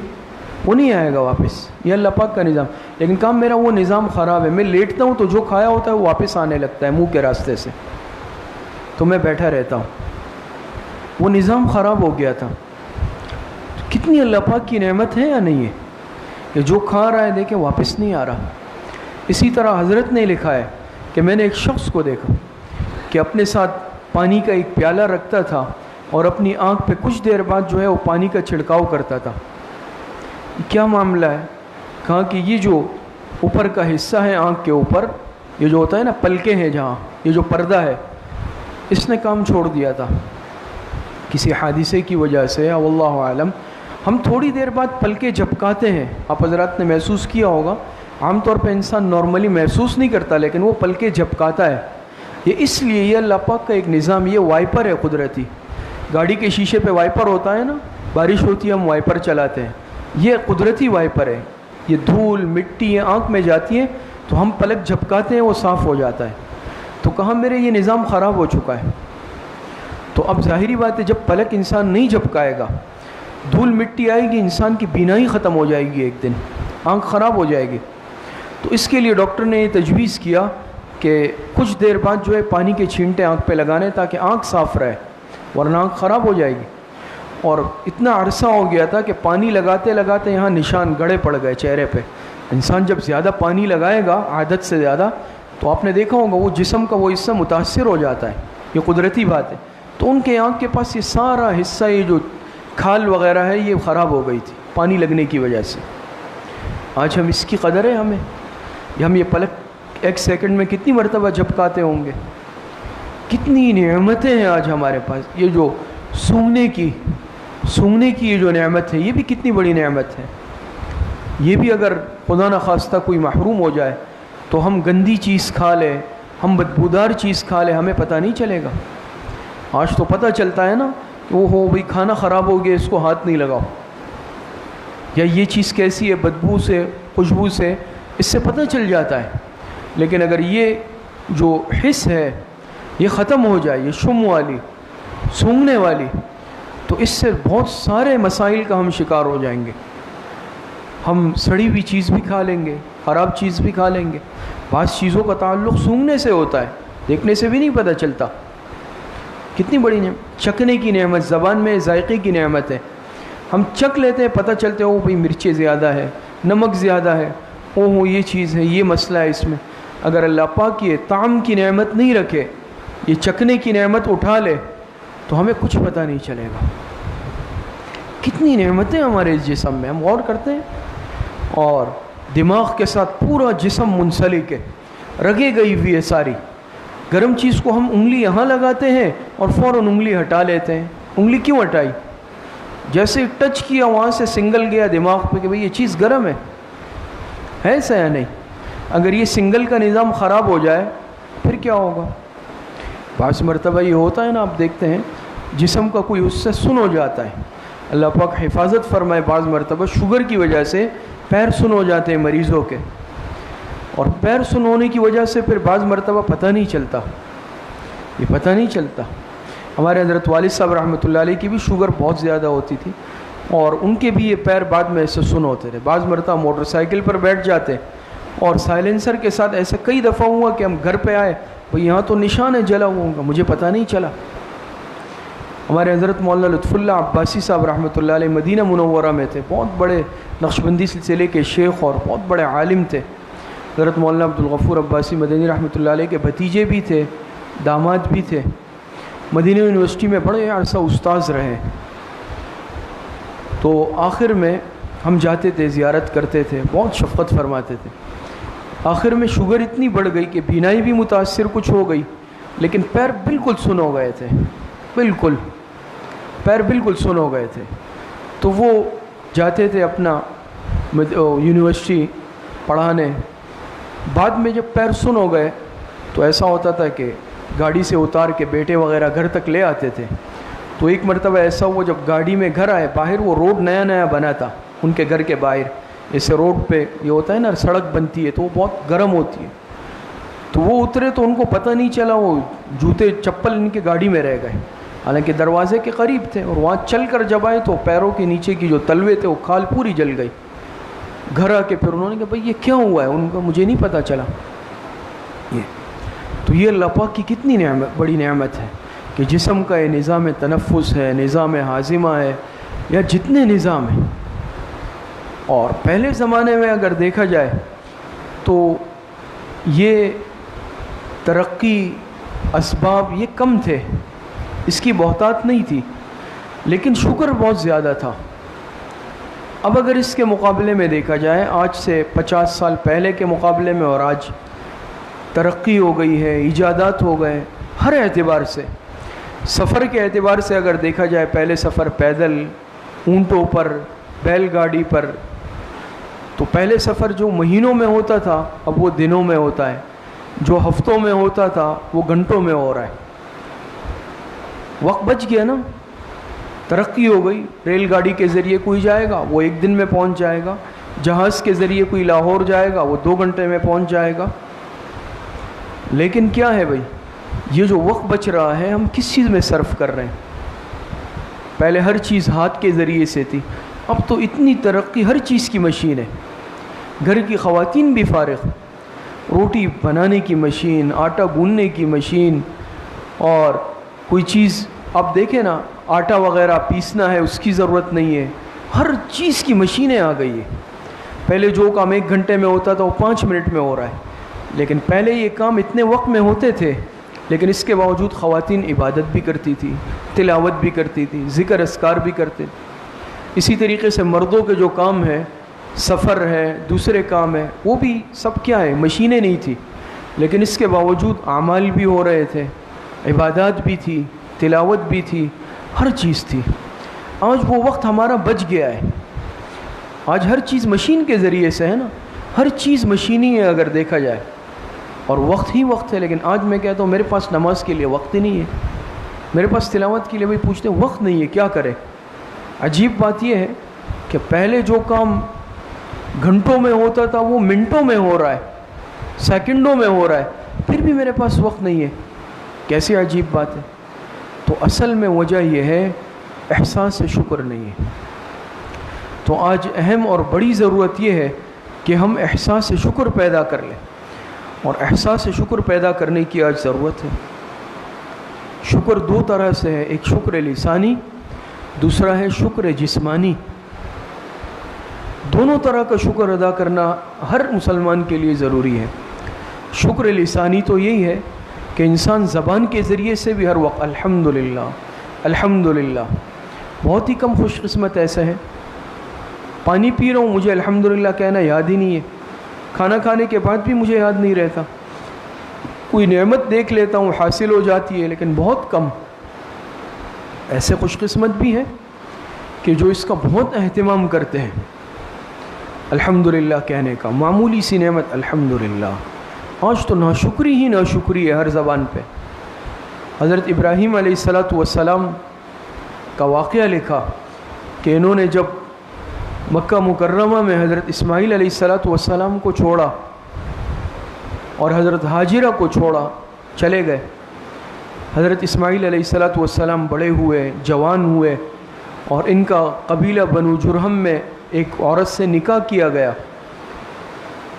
وہ نہیں آئے گا واپس. یہ اللہ پاک کا نظام. لیکن کام میرا وہ نظام خراب ہے، میں لیٹتا ہوں تو جو کھایا ہوتا ہے وہ واپس آنے لگتا ہے منہ کے راستے سے، تو میں بیٹھا رہتا ہوں. وہ نظام خراب ہو گیا تھا. کتنی اللہ پاک کی نعمت ہے یا نہیں ہے کہ جو کھا رہا ہے دیکھیں واپس نہیں آ رہا. اسی طرح حضرت نے لکھا ہے کہ میں نے ایک شخص کو دیکھا کہ اپنے ساتھ پانی کا ایک پیالہ رکھتا تھا اور اپنی آنکھ پہ کچھ دیر بعد جو ہے وہ پانی کا چھڑکاؤ کرتا تھا. کیا معاملہ ہے؟ کہا کہ یہ جو اوپر کا حصہ ہے آنکھ کے اوپر، یہ جو ہوتا ہے نا پلکیں ہیں جہاں، یہ جو پردہ ہے، اس نے کام چھوڑ دیا تھا کسی حادثے کی وجہ سے، واللہ عالم. ہم تھوڑی دیر بعد پلکیں جھپکاتے ہیں، آپ حضرات نے محسوس کیا ہوگا عام طور پہ انسان نارملی محسوس نہیں کرتا لیکن وہ پلکیں جھپکاتا ہے. یہ اس لیے یہ اللہ پاک کا ایک نظام, یہ وائپر ہے قدرتی. گاڑی کے شیشے پہ وائپر ہوتا ہے نا, بارش ہوتی ہے ہم وائپر چلاتے ہیں, یہ قدرتی وائپر ہے. یہ دھول مٹی آنکھ میں جاتی ہے تو ہم پلک جھپکاتے ہیں, وہ صاف ہو جاتا ہے. تو کہاں میرے یہ نظام خراب ہو چکا ہے. تو اب ظاہری بات ہے جب پلک انسان نہیں جھپکائے گا, دھول مٹی آئے گی, انسان کی بینائی ختم ہو جائے گی, ایک دن آنکھ خراب ہو جائے گی. تو اس کے لیے ڈاکٹر نے یہ تجویز کیا کہ کچھ دیر بعد جو ہے پانی کے چھینٹے آنکھ پہ لگانے تاکہ آنکھ صاف رہے, ورنہ آنکھ خراب ہو جائے گی. اور اتنا عرصہ ہو گیا تھا کہ پانی لگاتے لگاتے یہاں نشان گڑے پڑ گئے چہرے پہ. انسان جب زیادہ پانی لگائے گا عادت سے زیادہ تو آپ نے دیکھا ہوگا وہ جسم کا وہ حصہ متاثر ہو جاتا ہے, یہ قدرتی بات ہے. تو ان کے آنکھ کے پاس یہ سارا حصہ, یہ جو کھال وغیرہ ہے, یہ خراب ہو گئی تھی پانی لگنے کی وجہ سے. آج ہم اس کی قدر ہے ہمیں, ہم یہ پلک ایک سیکنڈ میں کتنی مرتبہ جھپکاتے ہوں گے. کتنی نعمتیں ہیں آج ہمارے پاس. یہ جو سونگنے کی یہ جو نعمت ہے, یہ بھی کتنی بڑی نعمت ہے. یہ بھی اگر خدا نخواستہ کوئی محروم ہو جائے تو ہم گندی چیز کھا لیں, ہم بدبودار چیز کھا لیں, ہمیں پتہ نہیں چلے گا. آج تو پتہ چلتا ہے نا, وہ ہو بھئی کھانا خراب ہو گیا, اس کو ہاتھ نہیں لگاؤ, یا یہ چیز کیسی ہے, بدبو سے خوشبو سے, اس سے پتہ چل جاتا ہے. لیکن اگر یہ جو حس ہے یہ ختم ہو جائے, یہ شم والی سونگنے والی, تو اس سے بہت سارے مسائل کا ہم شکار ہو جائیں گے. ہم سڑی ہوئی چیز بھی کھا لیں گے, خراب چیز بھی کھا لیں گے. بعض چیزوں کا تعلق سونگنے سے ہوتا ہے, دیکھنے سے بھی نہیں پتہ چلتا. کتنی بڑی نعمت, چکھنے کی نعمت, زبان میں ذائقے کی نعمت ہے. ہم چکھ لیتے ہیں, پتہ چلتے ہو بھئی مرچیں زیادہ ہے, نمک زیادہ ہے, او یہ چیز ہے, یہ مسئلہ ہے اس میں. اگر اللہ پاک یہ طعم کی نعمت نہیں رکھے, یہ چکھنے کی نعمت اٹھا لے, تو ہمیں کچھ پتہ نہیں چلے گا. کتنی نعمتیں ہمارے اس جسم میں, ہم غور کرتے ہیں. اور دماغ کے ساتھ پورا جسم منسلک ہے, رگے گئی ہوئی ہے ساری. گرم چیز کو ہم انگلی یہاں لگاتے ہیں اور فوراً انگلی ہٹا لیتے ہیں. انگلی کیوں ہٹائی؟ جیسے ٹچ کیا وہاں سے سنگل گیا دماغ پہ کہ بھئی یہ چیز گرم ہے ایسا یا نہیں. اگر یہ سنگل کا نظام خراب ہو جائے پھر کیا ہوگا؟ بعض مرتبہ یہ ہوتا ہے نا, آپ دیکھتے ہیں جسم کا کوئی اس سے سن ہو جاتا ہے. اللہ پاک حفاظت فرمائے, بعض مرتبہ شوگر کی وجہ سے پیر سن ہو جاتے ہیں مریضوں کے, اور پیر سن ہونے کی وجہ سے پھر بعض مرتبہ پتہ نہیں چلتا, یہ پتہ نہیں چلتا. ہمارے حضرت والد صاحب رحمۃ اللہ علیہ کی بھی شوگر بہت زیادہ ہوتی تھی, اور ان کے بھی یہ پیر بعد میں ایسے سن ہوتے رہے. بعض مرتبہ موٹر سائیکل پر بیٹھ جاتے اور سائلنسر کے ساتھ ایسے کئی دفعہ ہوا کہ ہم گھر پہ آئے, بھئی یہاں تو نشان ہے جلا ہوا کا, مجھے پتہ نہیں چلا. ہمارے حضرت مولانا لطف اللہ عباسی صاحب رحمۃ اللہ علیہ مدینہ منورہ میں تھے, بہت بڑے نقشبندی سلسلے کے شیخ اور بہت بڑے عالم تھے. حضرت مولانا عبدالغفور عباسی مدنی رحمۃ اللہ علیہ کے بھتیجے بھی تھے, داماد بھی تھے. مدینہ یونیورسٹی میں بڑے عرصہ استاذ رہے. تو آخر میں ہم جاتے تھے, زیارت کرتے تھے, بہت شفقت فرماتے تھے. آخر میں شوگر اتنی بڑھ گئی کہ بینائی بھی متاثر کچھ ہو گئی, لیکن پیر بالکل سن ہو گئے تھے, بالکل پیر بالکل سن ہو گئے تھے. تو وہ جاتے تھے اپنا یونیورسٹی پڑھانے. بعد میں جب پیر سن ہو گئے تو ایسا ہوتا تھا کہ گاڑی سے اتار کے بیٹے وغیرہ گھر تک لے آتے تھے. تو ایک مرتبہ ایسا ہوا جب گاڑی میں گھر آئے, باہر وہ روڈ نیا نیا بنا تھا ان کے گھر کے باہر. جیسے روڈ پہ یہ ہوتا ہے نا, سڑک بنتی ہے تو وہ بہت گرم ہوتی ہے. تو وہ اترے تو ان کو پتہ نہیں چلا, وہ جوتے چپل ان کے گاڑی میں رہ گئے, حالانکہ دروازے کے قریب تھے. اور وہاں چل کر جب آئے تو پیروں کے نیچے کی جو تلوے تھے وہ کھال پوری جل گئی. گھر آ کے پھر انہوں نے کہا بھئی یہ کیا ہوا ہے؟ ان کو مجھے نہیں پتہ چلا. تو یہ اللہ پاک کی کتنی بڑی نعمت ہے کہ جسم کا یہ نظام تنفس ہے, نظام ہاضمہ ہے, یا جتنے نظام ہیں. اور پہلے زمانے میں اگر دیکھا جائے تو یہ ترقی اسباب یہ کم تھے, اس کی بہتات نہیں تھی, لیکن شکر بہت زیادہ تھا. اب اگر اس کے مقابلے میں دیکھا جائے, آج سے 50 سال پہلے کے مقابلے میں, اور آج ترقی ہو گئی ہے, ایجادات ہو گئے ہر اعتبار سے. سفر کے اعتبار سے اگر دیکھا جائے, پہلے سفر پیدل, اونٹوں پر, بیل گاڑی پر, تو پہلے سفر جو مہینوں میں ہوتا تھا اب وہ دنوں میں ہوتا ہے، جو ہفتوں میں ہوتا تھا وہ گھنٹوں میں ہو رہا ہے۔ وقت بچ گیا نا، ترقی ہو گئی۔ ریل گاڑی کے ذریعے کوئی جائے گا وہ 1 دن میں پہنچ جائے گا، جہاز کے ذریعے کوئی لاہور جائے گا وہ 2 گھنٹے میں پہنچ جائے گا۔ لیکن کیا ہے بھائی، یہ جو وقت بچ رہا ہے ہم کس چیز میں صرف کر رہے ہیں؟ پہلے ہر چیز ہاتھ کے ذریعے سے تھی، اب تو اتنی ترقی، ہر چیز کی مشین ہے۔ گھر کی خواتین بھی فارغ، روٹی بنانے کی مشین، آٹا گوننے کی مشین، اور کوئی چیز آپ دیکھیں نا، آٹا وغیرہ پیسنا ہے اس کی ضرورت نہیں ہے، ہر چیز کی مشینیں آ گئی ہیں۔ پہلے جو کام 1 گھنٹے میں ہوتا تھا وہ 5 منٹ میں ہو رہا ہے، لیکن پہلے یہ کام اتنے وقت میں ہوتے تھے، لیکن اس کے باوجود خواتین عبادت بھی کرتی تھی، تلاوت بھی کرتی تھی، ذکر اذکار بھی کرتے تھے۔ اسی طریقے سے مردوں کے جو کام ہے، سفر ہے، دوسرے کام ہے، وہ بھی سب کیا ہے، مشینیں نہیں تھی، لیکن اس کے باوجود اعمال بھی ہو رہے تھے، عبادات بھی تھی، تلاوت بھی تھی، ہر چیز تھی۔ آج وہ وقت ہمارا بچ گیا ہے، آج ہر چیز مشین کے ذریعے سے ہے نا، ہر چیز مشینی ہے اگر دیکھا جائے، اور وقت ہی وقت ہے۔ لیکن آج میں کہتا ہوں میرے پاس نماز کے لیے وقت ہی نہیں ہے، میرے پاس تلاوت کے لیے بھی پوچھتے ہیں وقت نہیں ہے، کیا کرے؟ عجیب بات یہ ہے کہ پہلے جو کام گھنٹوں میں ہوتا تھا وہ منٹوں میں ہو رہا ہے، سیکنڈوں میں ہو رہا ہے، پھر بھی میرے پاس وقت نہیں ہے، کیسی عجیب بات ہے۔ تو اصل میں وجہ یہ ہے احساس شکر نہیں ہے۔ تو آج اہم اور بڑی ضرورت یہ ہے کہ ہم احساس شکر پیدا کر لیں، اور احساس شکر پیدا کرنے کی آج ضرورت ہے۔ شکر 2 طرح سے ہے، ایک شکر لسانی، دوسرا ہے شکر جسمانی۔ دونوں طرح کا شکر ادا کرنا ہر مسلمان کے لیے ضروری ہے۔ شکر لسانی تو یہی ہے کہ انسان زبان کے ذریعے سے بھی ہر وقت الحمدللہ الحمدللہ۔ بہت ہی کم خوش قسمت ایسے ہیں، پانی پی رہا ہوں مجھے الحمدللہ کہنا یاد ہی نہیں ہے، کھانا کھانے کے بعد بھی مجھے یاد نہیں رہتا، کوئی نعمت دیکھ لیتا ہوں حاصل ہو جاتی ہے لیکن بہت کم۔ ایسے خوش قسمت بھی ہیں کہ جو اس کا بہت اہتمام کرتے ہیں الحمدللہ کہنے کا، معمولی سی نعمت الحمدللہ۔ آج تو ناشکری ہی ناشکری ہے ہر زبان پہ۔ حضرت ابراہیم علیہ السلام کا واقعہ لکھا کہ انہوں نے جب مکہ مکرمہ میں حضرت اسماعیل علیہ السلام کو چھوڑا اور حضرت ہاجرہ کو چھوڑا، چلے گئے۔ حضرت اسماعیل علیہ السلام بڑے ہوئے، جوان ہوئے، اور ان کا قبیلہ بنو جرہم میں ایک عورت سے نکاح کیا گیا۔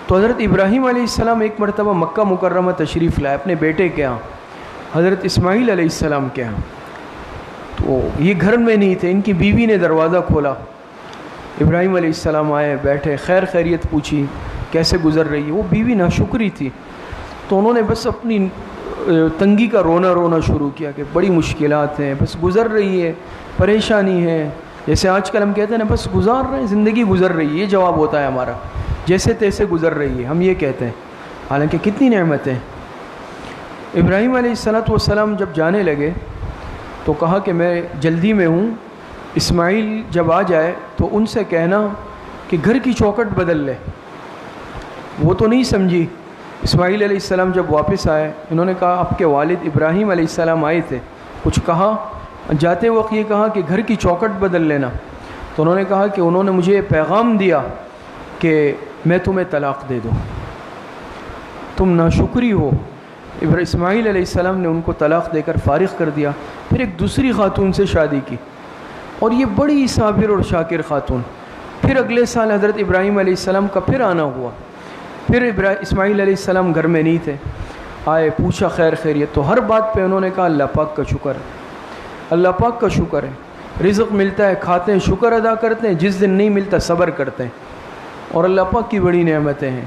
تو حضرت ابراہیم علیہ السلام ایک مرتبہ مکہ مکرمہ تشریف لائے اپنے بیٹے کے ہاں، حضرت اسماعیل علیہ السلام کے ہاں۔ تو یہ گھر میں نہیں تھے، ان کی بیوی نے دروازہ کھولا، ابراہیم علیہ السلام آئے، بیٹھے، خیر خیریت پوچھی، کیسے گزر رہی ہے؟ وہ بیوی ناشکری تھی، تو انہوں نے بس اپنی تنگی کا رونا شروع کیا کہ بڑی مشکلات ہیں، بس گزر رہی ہے، پریشانی ہے، جیسے آج کل ہم کہتے ہیں نا بس گزار رہے ہیں، زندگی گزر رہی ہے، یہ جواب ہوتا ہے ہمارا، جیسے تیسے گزر رہی ہے، ہم یہ کہتے ہیں، حالانکہ کتنی نعمتیں۔ ابراہیم علیہ السلام جب جانے لگے تو کہا کہ میں جلدی میں ہوں، اسماعیل جب آ جائے تو ان سے کہنا کہ گھر کی چوکٹ بدل لے۔ وہ تو نہیں سمجھی۔ اسماعیل علیہ السلام جب واپس آئے، انہوں نے کہا آپ کے والد ابراہیم علیہ السلام آئے تھے، کچھ کہا؟ جاتے وقت یہ کہا کہ گھر کی چوکٹ بدل لینا۔ تو انہوں نے کہا کہ انہوں نے مجھے پیغام دیا کہ میں تمہیں طلاق دے دوں، تم ناشکری ہو۔ اسماعیل علیہ السلام نے ان کو طلاق دے کر فارغ کر دیا، پھر ایک دوسری خاتون سے شادی کی، اور یہ بڑی صابر اور شاکر خاتون۔ پھر اگلے سال حضرت ابراہیم علیہ السلام کا پھر آنا ہوا، پھر اسماعیل علیہ السلام گھر میں نہیں تھے، آئے، پوچھا خیر خیریت، تو ہر بات پہ انہوں نے کہا اللہ پاک کا شکر ہے، اللہ پاک کا شکر ہے، رزق ملتا ہے کھاتے ہیں، شکر ادا کرتے ہیں، جس دن نہیں ملتا صبر کرتے ہیں، اور اللہ پاک کی بڑی نعمتیں ہیں۔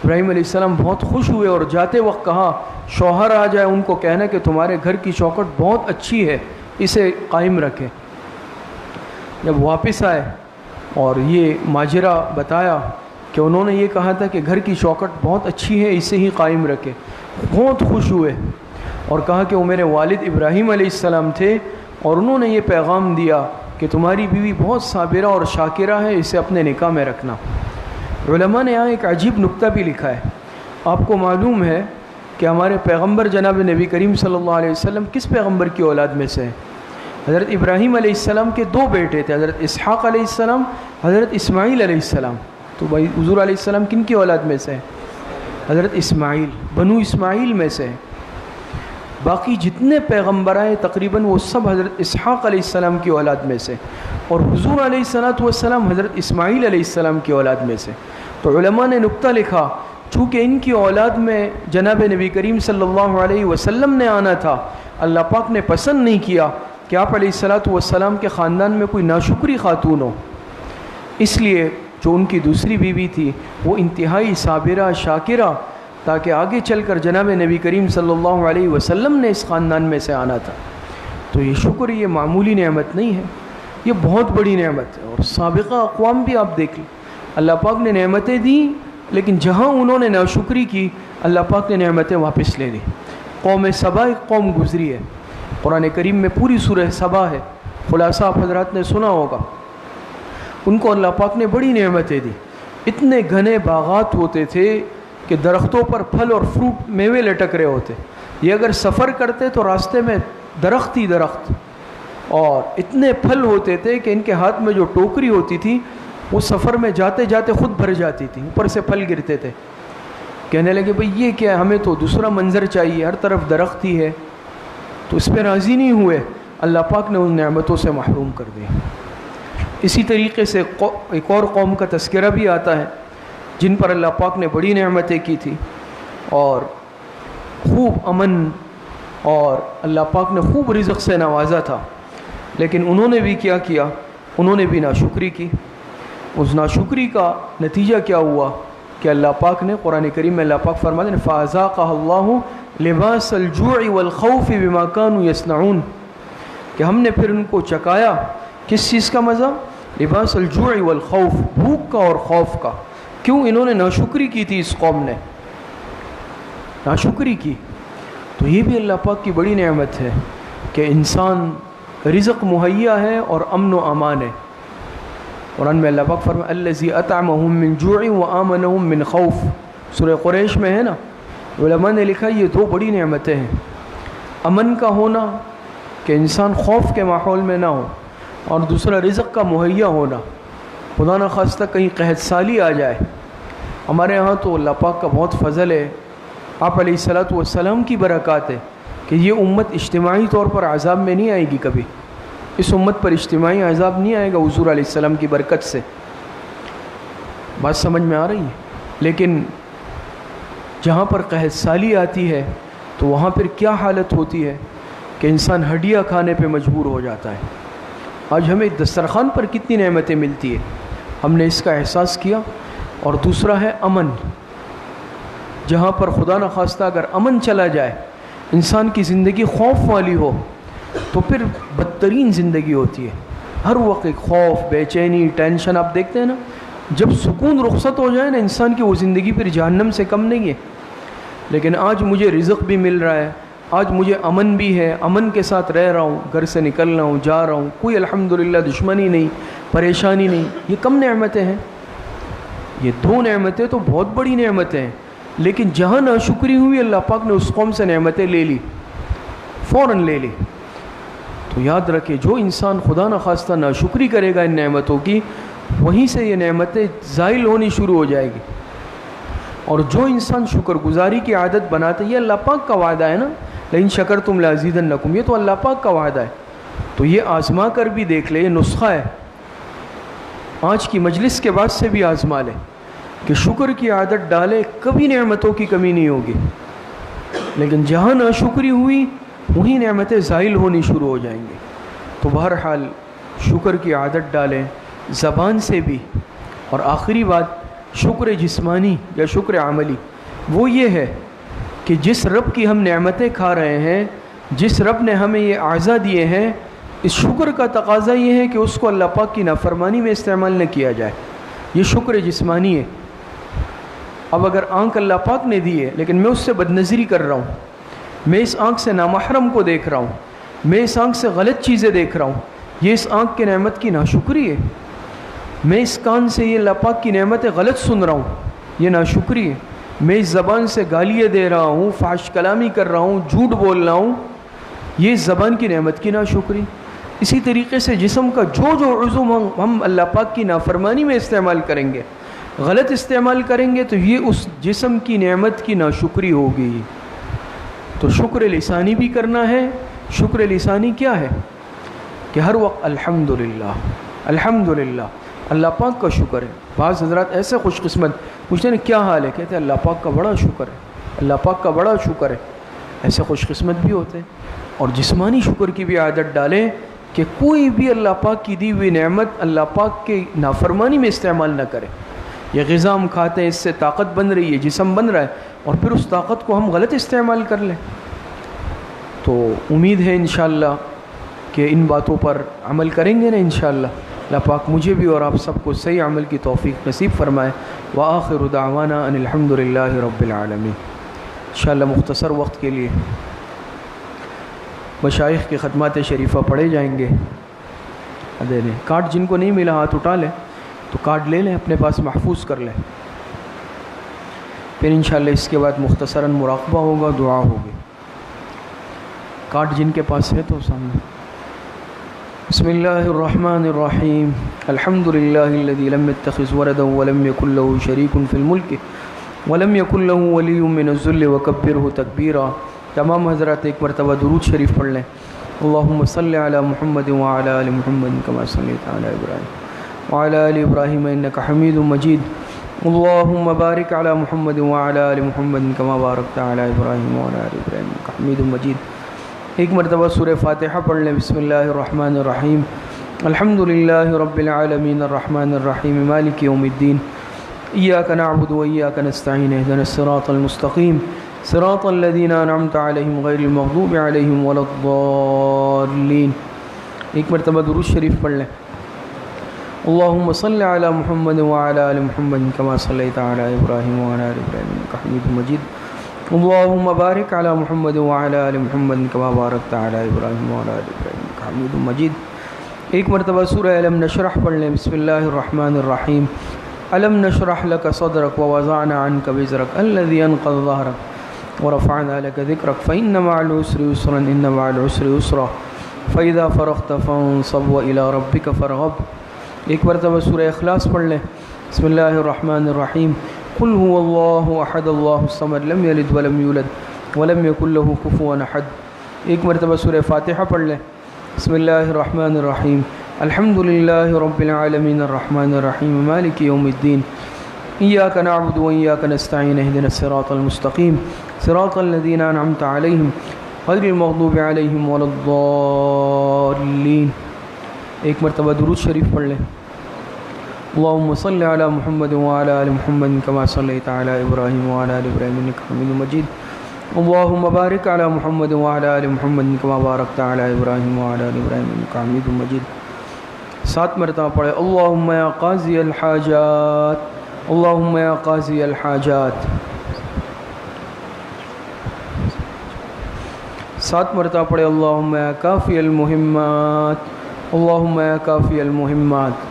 ابراہیم علیہ السلام بہت خوش ہوئے اور جاتے وقت کہا شوہر آ جائے ان کو کہنا کہ تمہارے گھر کی چوکٹ بہت اچھی ہے، اسے قائم رکھے۔ جب واپس آئے اور یہ ماجرا بتایا کہ انہوں نے یہ کہا تھا کہ گھر کی چوکٹ بہت اچھی ہے، اسے ہی قائم رکھے، بہت خوش ہوئے اور کہا کہ وہ میرے والد ابراہیم علیہ السلام تھے اور انہوں نے یہ پیغام دیا کہ تمہاری بیوی بہت صابرہ اور شاکرہ ہے، اسے اپنے نکاح میں رکھنا۔ علماء نے یہاں ایک عجیب نکتہ بھی لکھا ہے. آپ کو معلوم ہے کہ ہمارے پیغمبر جناب نبی کریم صلی اللہ علیہ وسلم کس پیغمبر کی اولاد میں سے ہیں؟ حضرت ابراہیم علیہ السلام کے 2 بیٹے تھے، حضرت اسحاق علیہ السلام، حضرت اسماعیل علیہ السلام. تو بھائی حضور علیہ السلام کن کی اولاد میں سے ہیں؟ حضرت اسماعیل، بنو اسماعیل میں سے ہیں. باقی جتنے پیغمبر آئے تقریباً وہ سب حضرت اسحاق علیہ السلام کی اولاد میں سے، اور حضور علیہ السلام حضرت اسماعیل علیہ السلام کی اولاد میں سے. تو علماء نے نکتہ لکھا، چونکہ ان کی اولاد میں جناب نبی کریم صلی اللہ علیہ وسلم نے آنا تھا، اللہ پاک نے پسند نہیں کیا کہ آپ علیہ السلام کے خاندان میں کوئی ناشکری خاتون ہو. اس لیے جو ان کی دوسری بیوی تھی وہ انتہائی صابرہ شاکرہ، تاکہ آگے چل کر جناب نبی کریم صلی اللہ علیہ وسلم نے اس خاندان میں سے آنا تھا. تو یہ شکر، یہ معمولی نعمت نہیں ہے، یہ بہت بڑی نعمت ہے. اور سابقہ اقوام بھی آپ دیکھ لیں، اللہ پاک نے نعمتیں دیں، لیکن جہاں انہوں نے ناشکری کی اللہ پاک نے نعمتیں واپس لے لی. قوم سبا ایک قوم گزری ہے، قرآن کریم میں پوری سورہ سبا ہے، خلاصہ آپ حضرات نے سنا ہوگا. ان کو اللہ پاک نے بڑی نعمتیں دی. اتنے گھنے باغات ہوتے تھے کہ درختوں پر پھل اور فروٹ میوے لٹک رہے ہوتے. یہ اگر سفر کرتے تو راستے میں درخت ہی درخت، اور اتنے پھل ہوتے تھے کہ ان کے ہاتھ میں جو ٹوکری ہوتی تھی وہ سفر میں جاتے جاتے خود بھر جاتی تھی، اوپر سے پھل گرتے تھے. کہنے لگے بھئی یہ کیا ہے، ہمیں تو دوسرا منظر چاہیے، ہر طرف درخت ہی ہے. تو اس پہ راضی نہیں ہوئے، اللہ پاک نے ان نعمتوں سے محروم کر دیا. اسی طریقے سے ایک اور قوم کا تذکرہ بھی آتا ہے جن پر اللہ پاک نے بڑی نعمتیں کی تھی اور خوب امن، اور اللہ پاک نے خوب رزق سے نوازا تھا. لیکن انہوں نے بھی کیا کیا، انہوں نے بھی ناشکری کی. اس ناشکری کا نتیجہ کیا ہوا کہ اللہ پاک نے قرآن کریم میں اللہ پاک فرماتے ہیں فَأَذَاقَهَا اللَّهُ لِبَاسَ الْجُوعِ وَالْخَوْفِ بِمَا كَانُوا يَصْنَعُونَ، کہ ہم نے پھر ان کو چکایا کس چیز کا مزہ؟ لباس الجوع والخوف، بھوک کا اور خوف کا. کیوں؟ انہوں نے ناشکری کی تھی، اس قوم نے ناشکری کی. تو یہ بھی اللہ پاک کی بڑی نعمت ہے کہ انسان رزق مہیا ہے اور امن و امان ہے. قرآن میں اللہ پاک فرمایا الذی اطعمہم من جوع وآمنہم من خوف، سورہ قریش میں ہے نا. علماء نے لکھا یہ 2 بڑی نعمتیں ہیں، امن کا ہونا کہ انسان خوف کے ماحول میں نہ ہو، اور دوسرا رزق کا مہیا ہونا. خدا نہ خواستہ کہیں قحط سالی آ جائے. ہمارے ہاں تو اللہ پاک کا بہت فضل ہے، آپ علیہ السلام کی برکات ہے کہ یہ امت اجتماعی طور پر عذاب میں نہیں آئے گی. کبھی اس امت پر اجتماعی عذاب نہیں آئے گا حضور علیہ السلام کی برکت سے. بات سمجھ میں آ رہی ہے؟ لیکن جہاں پر قحط سالی آتی ہے تو وہاں پھر کیا حالت ہوتی ہے کہ انسان ہڈیاں کھانے پہ مجبور ہو جاتا ہے. آج ہمیں دسترخوان پر کتنی نعمتیں ملتی ہیں، ہم نے اس کا احساس کیا. اور دوسرا ہے امن، جہاں پر خدا نخواستہ اگر امن چلا جائے، انسان کی زندگی خوف والی ہو تو پھر بدترین زندگی ہوتی ہے. ہر وقت ایک خوف، بے چینی، ٹینشن. آپ دیکھتے ہیں نا، جب سکون رخصت ہو جائے نا انسان کی، وہ زندگی پھر جہنم سے کم نہیں ہے. لیکن آج مجھے رزق بھی مل رہا ہے، آج مجھے امن بھی ہے، امن کے ساتھ رہ رہا ہوں، گھر سے نکل رہا ہوں، جا رہا ہوں، کوئی الحمدللہ دشمنی نہیں، پریشانی نہیں. یہ کم نعمتیں ہیں. یہ 2 نعمتیں تو بہت بڑی نعمتیں ہیں، لیکن جہاں ناشکری ہوئی اللہ پاک نے اس قوم سے نعمتیں لے لی، فوراً لے لی. تو یاد رکھے جو انسان خدا نخواستہ ناشکری کرے گا ان نعمتوں کی، وہیں سے یہ نعمتیں زائل ہونی شروع ہو جائے گی. اور جو انسان شکر گزاری کی عادت بناتے، یہ اللہ پاک کا وعدہ ہے نا، لئن شکرتم لازیدنکم، یہ تو اللہ پاک کا وعدہ ہے. تو یہ آزما کر بھی دیکھ لے، یہ نسخہ ہے، آج کی مجلس کے بعد سے بھی آزما لے کہ شکر کی عادت ڈالے، کبھی نعمتوں کی کمی نہیں ہوگی. لیکن جہاں ناشکری ہوئی وہیں نعمتیں زائل ہونی شروع ہو جائیں گی. تو بہرحال شکر کی عادت ڈالیں زبان سے بھی. اور آخری بات شکر جسمانی یا شکر عملی، وہ یہ ہے کہ جس رب کی ہم نعمتیں کھا رہے ہیں، جس رب نے ہمیں یہ اعضاء دیے ہیں، اس شکر کا تقاضا یہ ہے کہ اس کو اللہ پاک کی نافرمانی میں استعمال نہ کیا جائے. یہ شکر جسمانی ہے. اب اگر آنکھ اللہ پاک نے دی ہے لیکن میں اس سے بدنظری کر رہا ہوں، میں اس آنکھ سے نامحرم کو دیکھ رہا ہوں، میں اس آنکھ سے غلط چیزیں دیکھ رہا ہوں، یہ اس آنکھ کی نعمت کی ناشکری ہے. میں اس کان سے یہ اللہ پاک کی نعمتیں غلط سن رہا ہوں، یہ ناشکری ہے۔ میں اس زبان سے گالیاں دے رہا ہوں، فحش کلامی کر رہا ہوں، جھوٹ بول رہا ہوں، یہ زبان کی نعمت کی ناشکری۔ اسی طریقے سے جسم کا جو عضو ہم اللہ پاک کی نافرمانی میں استعمال کریں گے، غلط استعمال کریں گے، تو یہ اس جسم کی نعمت کی ناشکری ہوگی۔ تو شکر لسانی بھی کرنا ہے۔ شکر لسانی کیا ہے؟ کہ ہر وقت الحمدللہ الحمدللہ، اللہ پاک کا شکر ہے۔ بعض حضرات ایسے خوش قسمت پوچھتے ہیں کیا حال ہے، کہتے ہیں اللہ پاک کا بڑا شکر ہے، اللہ پاک کا بڑا شکر ہے۔ ایسے خوش قسمت بھی ہوتے ہیں۔ اور جسمانی شکر کی بھی عادت ڈالیں کہ کوئی بھی اللہ پاک کی دی ہوئی نعمت اللہ پاک کے نافرمانی میں استعمال نہ کرے۔ یہ غذا ہم کھاتے ہیں، اس سے طاقت بن رہی ہے، جسم بن رہا ہے، اور پھر اس طاقت کو ہم غلط استعمال کر لیں۔ تو امید ہے انشاءاللہ کہ ان باتوں پر عمل کریں گے نا انشاءاللہ۔ اللہ پاک مجھے بھی اور آپ سب کو صحیح عمل کی توفیق نصیب فرمائے۔ وآخر دعوانا ان الحمدللہ رب العالمین۔ انشاءاللہ مختصر وقت کے لیے مشائخ کے ختمات شریفہ پڑھے جائیں گے۔ دے دیں کارڈ، جن کو نہیں ملا ہاتھ اٹھا لیں، تو کارڈ لے لیں، اپنے پاس محفوظ کر لیں۔ پھر انشاءاللہ اس کے بعد مختصراً مراقبہ ہوگا، دعا ہوگی۔ کارڈ جن کے پاس ہے تو سامنے۔ بسم اللہ الرحمن الرحیم، الحمد للہ الذی لم يتخذ ولدا ولم يكن له شریک فی الملک ولم يكن له ولی من الذل وکبرہ تکبیرا۔ تمام حضرات ایک مرتبہ درود شریف پڑھ لیں۔ اللہم صلی علی محمد وعلی آل محمد کما صلیت علی ابراہیم وعلی آل ابراہیم انک حمید مجید۔ اللہم بارک علی محمد وعلی آل محمد کما بارکت علی ابراہیم وعلی آل ابراہیم انک حمید مجید۔ ایک مرتبہ سورہ فاتحہ پڑھ لیں۔ بسم اللہ الرحمن الرحیم، الحمد للہ رب العالمین الرحمن الرحیم مالک یوم الدین، ایاک نعبد و ایاک نستعین، اہدنا الصراط المستقیم صراط الذین انعمت علیہم غیر المغضوب علیہم ولا الضالین۔ ایک مرتبہ درود شریف پڑھ لیں۔ اللہم صلی علی محمد وعلی آل محمد کما صلیت علی ابراہیم وعلی آل ابراہیم انک حمید مجید۔ اللہم بارک علی محمد وعلی آل محمد کما بارکت علی ابراہیم وعلی آل ابراہیم انک حمید مجید۔ ایک مرتبہ سورہ الم نشرح پڑھ لیں۔ بسم اللہ الرحمن الرحیم، الم نشرح لک صدرک ووضعنا عنک وزرک الذی انقض ظہرک ورفعنا لك ذكرك فإن مع العسر يسرا إن مع العسر يسرا فإذا فرغت فانصب وإلى ربك فارغب۔ ایک مرتبہ سورہ اخلاص پڑھ لیں۔ بسم اللہ الرحمن الرحیم، قل هو اللہ احد اللہ الصمد لم یلد ولم یولد ولم یکن له کفوا احد۔ ایک مرتبہ سورہ فاتحہ پڑھ لیں۔ بسم اللہ الرحمن الرحیم، الحمد للہ رب العالمین الرحمن الرحیم مالک یوم الدین، ایاک نعبد و ایاک نستعین، اہدنا الصراط المستقیم صراط الذین انعمت علیہم غیر المغضوب علیہم ولا الضالین۔ ایک مرتبہ درود شریف پڑھ لیں۔ اللہم صلی علی محمد وعلی آل محمد کما صلیت علی ابراہیم وعلی آل ابراہیم انک حمید مجید۔ اللہم بارک علی محمد وعلی آل محمد کما بارکت علی ابراہیم وعلی آل ابراہیم انک حمید مجید۔ 7 مرتبہ پڑھے۔ اللہم یا قاضی الحاجات، اللہم یا قاضی الحاجات۔ 7 مرتبہ پڑھے۔ اللہم یا کافی المہمات، اللہم یا کافی المہمات۔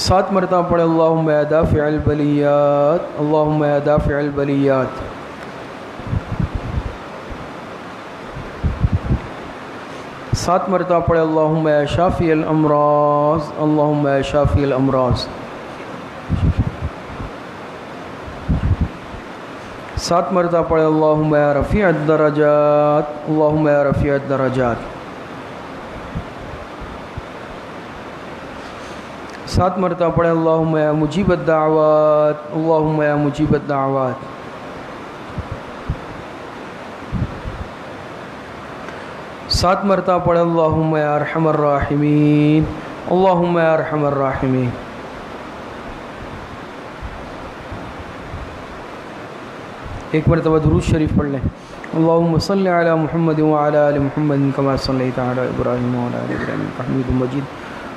7 مرتبہ پڑھے۔ اللہم یا دافع البلیات، اللہم یا دافع البلیات۔ 7 مرتبہ پڑھے۔ اللہم یا شافی الامراض، اللہم یا شافی الامراض۔ 7 مرتبہ پڑھے۔ اللہم یا رفیع الدرجات، اللہم یا رفیع الدرجات۔ 7 مرتبہ پڑھے۔ اللہم یا مجیب الدعوات، اللہم یا مجیب الدعوات۔ 7 مرتبہ پڑھے۔ اللہم یا ارحم الراحمین، اللہم یا ارحم الراحمین۔ ایک مرتبہ درود شریف پڑھ لیں۔ اللہم صلی علی محمد وعلی آل محمد کما صلیت علی ابراہیم وعلی آل ابراہیم انک حمید مجید۔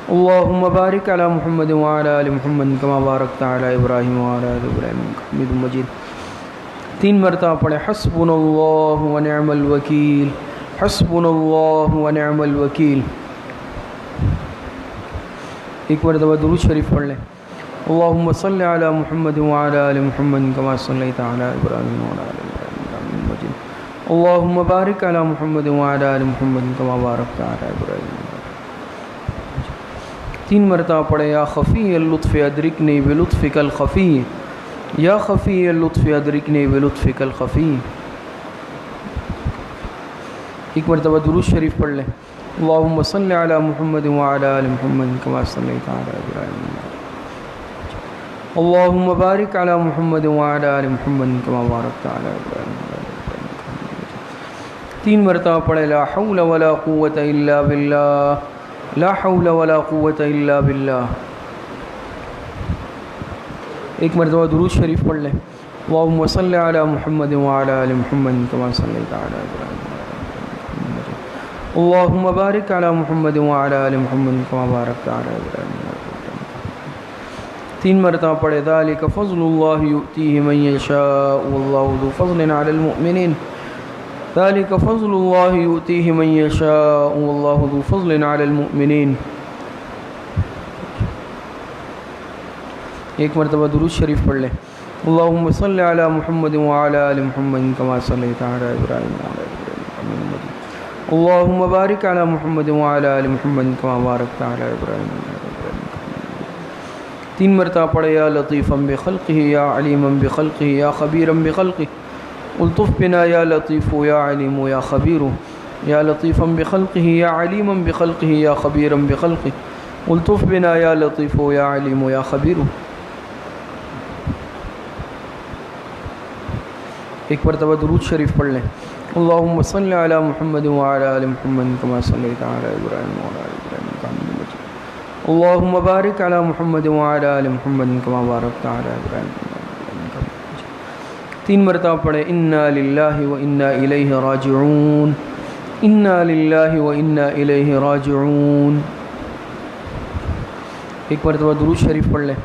اللہم بارک علی محمد وعلی آل محمد کما بارکت علی ابراہیم وعلی آل ابراہیم انک حمید مجید۔ 3 مرتبہ پڑھے۔ حسبنا اللہ ونعم الوکیل، حسبنا اللہ ونعم الوکیل. ایک مرتبہ درود شریف پڑھ لیں. اللہم صلی علی محمد وعلی آل محمد کما صلیت علی ابراہیم وعلی آل ابراہیم انک حمید مجید. اللہم بارک علی محمد وعلی آل محمد کما بارکت علی ابراہیم. 3 مرتبہ پڑھے. یا خفی اللطف ادرکنی بلطفک الخفی، یا خفی اللطف ادرکنی بلطفک الخفی. ایک مرتبہ درود شریف پڑھ لیں. اللہم صلی علی محمد وعلی آل محمد کما صلیت علی ابراہیم. اللہم بارک علی محمد وعلی آل محمد کما بارکت علی ابراہیم. 3 مرتبہ پڑھے. لا حول ولا قوة الا باللہ، لا حول ولا قوة الا باللہ. ایک مرتبہ درود شریف پڑھ لیں. اللہم صلی علی محمد وعلی آل محمد کما صلیت علی ابراہیم. اللہم بارک علی محمد وعلی آل محمد کما بارکت علی ابراہیم. 3 مرتبہ پڑھے. ذالک فضل اللہ یؤتیہ من یشاء واللہ ذو فضل علی المؤمنین. ذالک فضل اللہ یؤتیہ من یشاء واللہ ذو فضل علی المؤمنین. ایک مرتبہ درود شریف پڑھ لیں. اللہم صلی علی محمد وعلی آل محمد کما صلیت علی ابراہیم وعلی آل ابراہیم انک حمید مجید. اللہم بارک علی محمد وعلی آل محمد کما بارکت علی ابراہیم وعلی آل ابراہیم. 3 مرتبہ پڑھے. یا لطیفا بخلقہ یا علیما بخلقہ یا خبیرا بخلقہ الطف بنا یا لطیف یا علیم یا خبیر. یا لطیفا بخلقہ یا علیما بخلقہ یا خبیرا بخلقہ الطف بنا یا لطیف یا علیم یا خبیر. ایک مرتبہ درود شریف پڑھ لیں. اللہم صلی علی محمد وعلی آل محمد کما صلیت علی ابراہیم وعلی آل ابراہیم انک حمید مجید. اللہم بارک علی محمد وعلی آل محمد کما بارکت علی ابراہیم وعلی آل ابراہیم انک حمید مجید. 3 مرتبہ پڑھے. انا للہ و انا الیہ راجعون، انا للہ و انا الیہ راجعون. ایک مرتبہ درود شریف پڑھ لیں.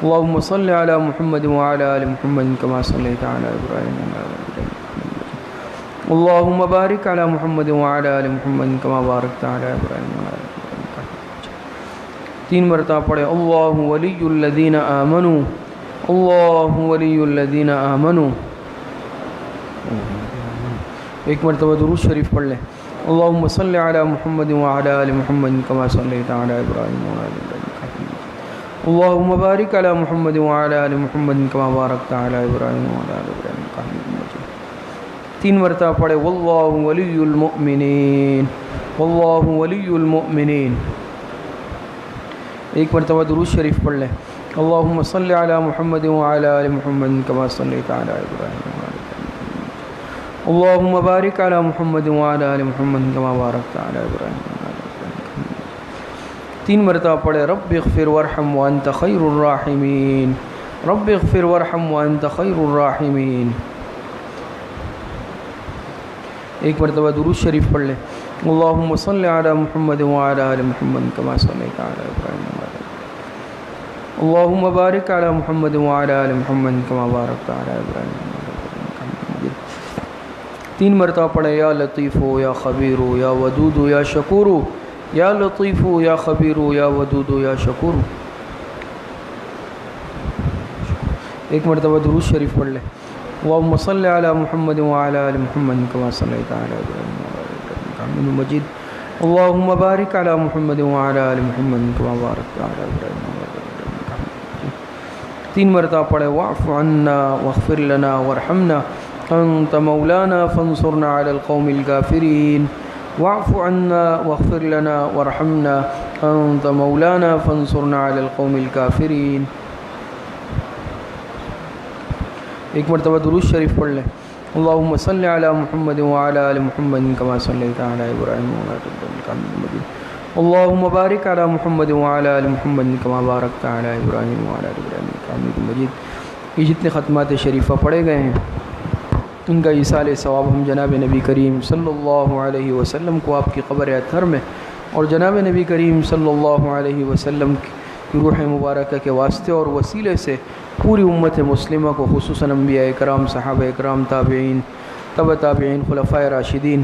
اللہم صلی علی محمد وعلی آل محمد کما صلیت علی ابراہیم وعلی آل ابراہیم. اللہم بارک علی محمد وعلی آل محمد کما بارکت علی ابراہیم وعلی آل ابراہیم. 3 مرتبہ پڑھے. اللہ ولی الذین آمنوا، اللہ ولی الذین آمنوا. ایک مرتبہ درود شریف پڑھ لیں. اللہم صلی علی محمد وعلی آل محمد کما صلیت علی ابراہیم وعلی آل ابراہیم. اللہم بارک علی محمد وعلی آل محمد کما بارکت علی ابراہیم وعلی آل ابراہیم. 3 مرتبہ پڑھے. واللہ ولی المؤمنین، واللہ ولی المؤمنین. ایک مرتبہ درود شریف پڑھ لیں. اللہم صلی علی محمد وعلی آل محمد کما صلیت علی ابراہیم وعلی آل ابراہیم. اللہم بارک علی محمد وعلی آل محمد کما بارکت علی ابراہیم وعلی آل ابراہیم. 3 مرتبہ پڑھے. رب اغفر وارحم وانت خیر الراحمین، رب اغفر وارحم وانت خیر الراحمین. ایک مرتبہ درود شریف پڑھ لیں. اللہم صلی علی محمد وعلی آل محمد کما صلیت علی ابراہیم وعلی آل ابراہیم. اللہم بارک علی محمد وعلی آل محمد کما بارکت علی ابراہیم وعلی آل ابراہیم. 3 مرتبہ پڑھے. یا لطیف یا خبیر یا ودود یا شکور، یا لطیف یا خبیر یا ودود یا شکور. ایک مرتبہ درود شریف پڑھ لیں. اللہم صلی علی محمد وعلی آل محمد کما صلیت علی ابراہیم وعلی آل ابراہیم انک حمید مجید. اللہم بارک علی محمد وعلی آل محمد کما بارکت علی ابراہیم وعلی آل ابراہیم انک حمید مجید. 3 مرتبہ پڑھے. واعف عنا واغفر لنا وارحمنا انت مولانا فانصرنا علی القوم الکافرین. واعف عنا واغفر لنا وارحمنا انت مولانا فانصرنا علی القوم الکافرین. ایک مرتبہ درود شریف پڑھ لیں. اللہم صلی علی محمد وعلی آل محمد کما صلیت علی ابراہیم وعلی آل ابراہیم انک حمید مجید. اللہم بارک علی محمد وعلی آل محمد کما بارکت علی ابراہیم وعلی آل ابراہیم انک حمید مجید. یہ جتنے ختمات شریفہ پڑھے گئے ہیں ان کا ایصال ثواب ہم جناب نبی کریم صلی اللہ علیہ وسلم کو آپ کی قبر اطہر میں اور جناب نبی کریم صلی اللہ علیہ وسلم کی روح مبارکہ کے واسطے اور وسیلے سے پوری امت مسلمہ کو خصوصاً انبیاء اکرام، صحابہ اکرام، تابعین، تبع تابعین، خلفائے راشدین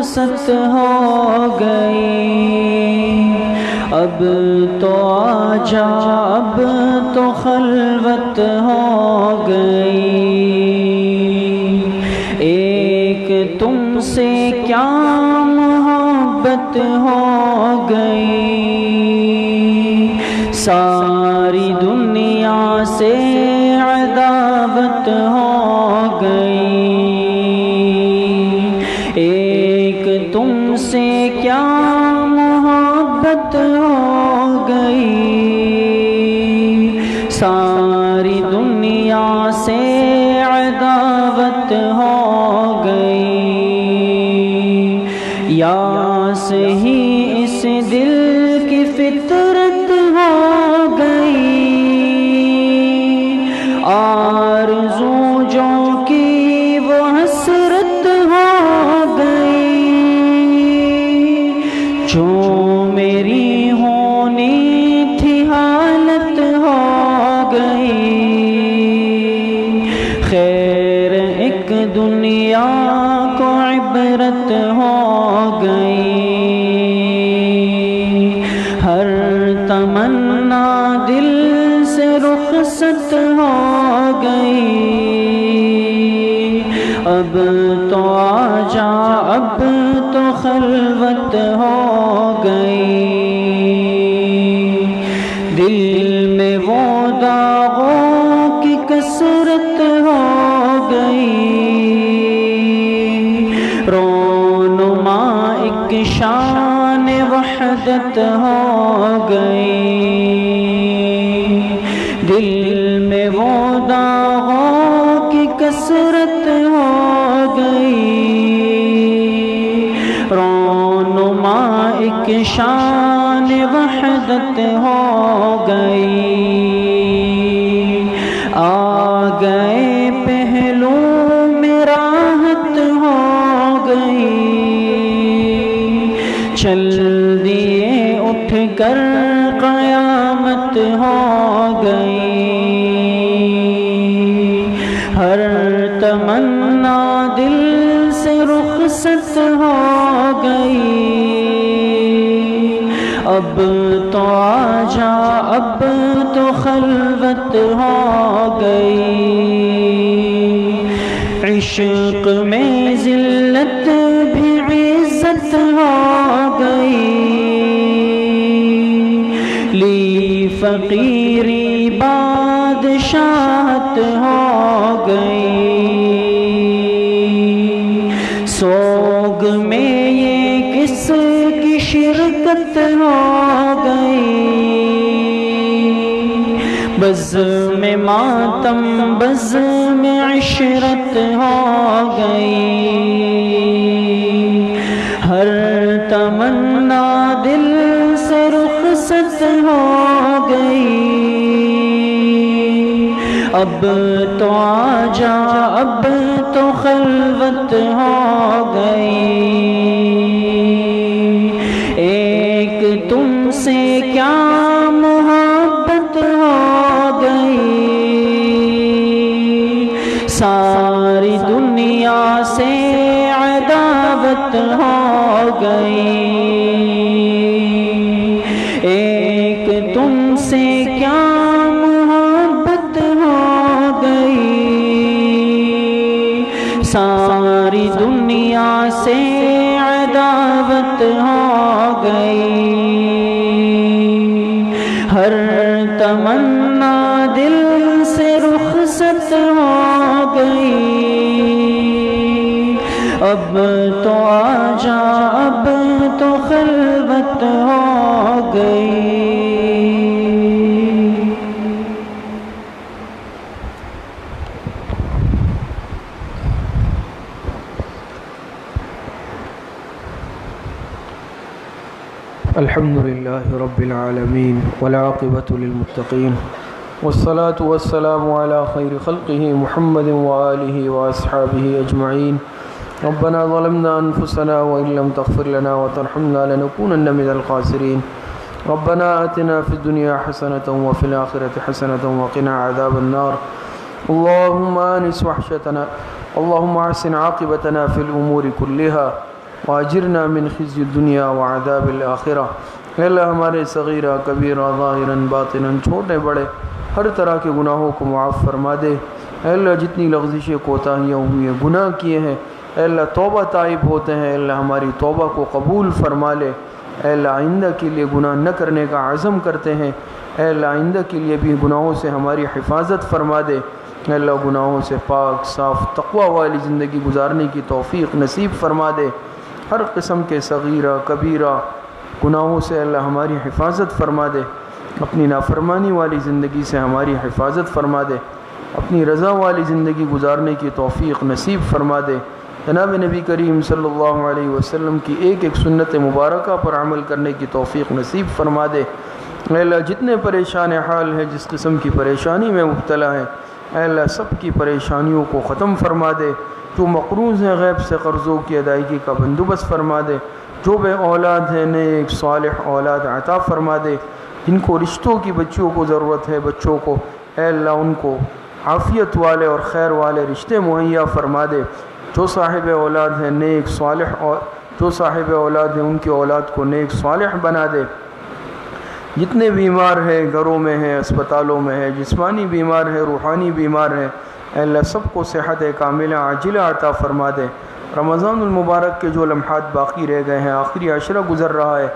رخصت ہو گئی، اب تو آجا اب تو خلوت ہو گئی، ایک تم سے کیا محبت ہو گئی، ساری دنیا سے عداوت ہو گئی، ایک تم سے کیا محبت ہو گئی، ساری دنیا سے عداوت ہو گئی، یا صحیح اس دل کی فطرت ہو گئی، آرزو جو کی وہ حسرت ہو گئی، جو میری ہونی تھی حالت ہو گئی، خیر ایک دنیا کو عبرت ہو گئی، ہر تمنا دل سے رخصت ہو گئی، اب تو آجا اب تو خلوت ہو گئی، دل میں وہ داغوں کی کثرت ہو گئی، رونما ایک شان وحدت ہو گئی، دل میں وہ داغوں کی کثرت ہو گئی، رونما ایک شان وحدت ہو گئی، آ گئے پہلو میں راحت ہو گئی، چل دیے اٹھ کر قیامت ہو گئی، ہر تمنا دل سے رخصت ہو گئی، اب تو آجا اب تو خلوت ہو گئی، عشق میں ذلت بھی عزت ہو گئی، لی فقیری بادشاہت ہو گئی، سوگ میں یہ کس کی شرکت ہو گئی، بزم ماتم بزم عشرت ہو گئی، ہر تمنا دل سے رخصت ہو گئی، اب تو آجا اب تو خلوت ہو گئی، ایک تم سے کیا محبت ہو گئی، ساری دنیا سے عداوت ہو گئی، ایک تم سے کیا محبت ہو گئی، ساری دنیا سے عداوت ہو گئی، ہر تمنا دل سے رخصت ہو گئی، اب تو آجا اب تو خلوت ہو گئی۔ الحمد لله رب العالمين والعاقبة للمتقين والصلاة والسلام على خير خلقه محمد وآله وأصحابه أجمعين ربنا ظلمنا أنفسنا وإن لم تغفر لنا وترحمنا لنكونن من الخاسرين ربنا آتنا في الدنيا حسنة وفي الآخرة حسنة وقنا عذاب النار اللهم آنس وحشتنا اللهم أحسن عاقبتنا في الأمور كلها واجرنا من خزي الدنیا وعذاب الآخرہ۔ اے اللہ ہمارے صغیرہ کبیرہ ظاہراً باطناً چھوٹے بڑے ہر طرح کے گناہوں کو معاف فرما دے۔ اے اللہ جتنی لغزشیں کوتاہیاں ہوئی ہیں گناہ کیے ہیں اے اللہ توبہ تائب ہوتے ہیں، اے اللہ ہماری توبہ کو قبول فرما لے۔ اے اللہ آئندہ کے لیے گناہ نہ کرنے کا عزم کرتے ہیں، اے اللہ آئندہ کے لیے بھی گناہوں سے ہماری حفاظت فرما دے۔ اے اللہ گناہوں سے پاک صاف تقوی والی زندگی گزارنے کی توفیق نصیب فرما دے۔ ہر قسم کے صغیرہ کبیرہ گناہوں سے اللہ ہماری حفاظت فرما دے، اپنی نافرمانی والی زندگی سے ہماری حفاظت فرما دے، اپنی رضا والی زندگی گزارنے کی توفیق نصیب فرما دے۔ جناب نبی کریم صلی اللہ علیہ وسلم کی ایک ایک سنت مبارکہ پر عمل کرنے کی توفیق نصیب فرما دے۔ اے اللہ جتنے پریشان حال ہیں، جس قسم کی پریشانی میں مبتلا ہیں، اے اللہ سب کی پریشانیوں کو ختم فرما دے۔ جو مقروض ہیں غیب سے قرضوں کی ادائیگی کا بندوبست فرما دے، جو بے اولاد ہیں نیک صالح اولاد عطا فرما دے، جن کو رشتوں کی بچیوں کو ضرورت ہے بچوں کو، اے اللہ ان کو عافیت والے اور خیر والے رشتے مہیا فرما دے۔ جو صاحب اولاد ہیں نیک صالح جو صاحب اولاد ہیں ان کی اولاد کو نیک صالح بنا دے۔ جتنے بیمار ہیں گھروں میں ہیں اسپتالوں میں ہیں، جسمانی بیمار ہیں روحانی بیمار ہیں، اے اللہ سب کو صحت کاملہ عاجلہ عطا فرما دے۔ رمضان المبارک کے جو لمحات باقی رہ گئے ہیں، آخری عشرہ گزر رہا ہے،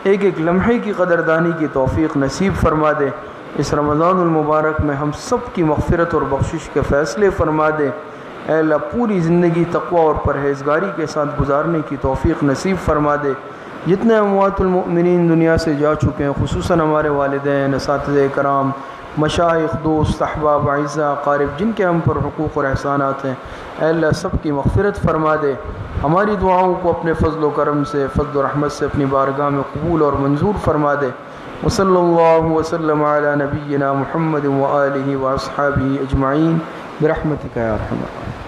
ایک ایک لمحے کی قدردانی کی توفیق نصیب فرما دے۔ اس رمضان المبارک میں ہم سب کی مغفرت اور بخشش کے فیصلے فرما دے۔ اے اللہ پوری زندگی تقوی اور پرہیزگاری کے ساتھ گزارنے کی توفیق نصیب فرما دے۔ جتنے اموات المؤمنین دنیا سے جا چکے ہیں، خصوصاً ہمارے والدین، اساتذہ کرام، مشائخ، دوست، احباب، اعزاء، اقارب، جن کے ہم پر حقوق اور احسانات ہیں، اے اللہ سب کی مغفرت فرما دے۔ ہماری دعاؤں کو اپنے فضل و کرم سے، فضل و رحمت سے اپنی بارگاہ میں قبول اور منظور فرما دے۔ وصلی اللہ وسلم علی نبینا محمد وآلہ واصحابہ اجمعین برحمتک یا ارحم الراحمین۔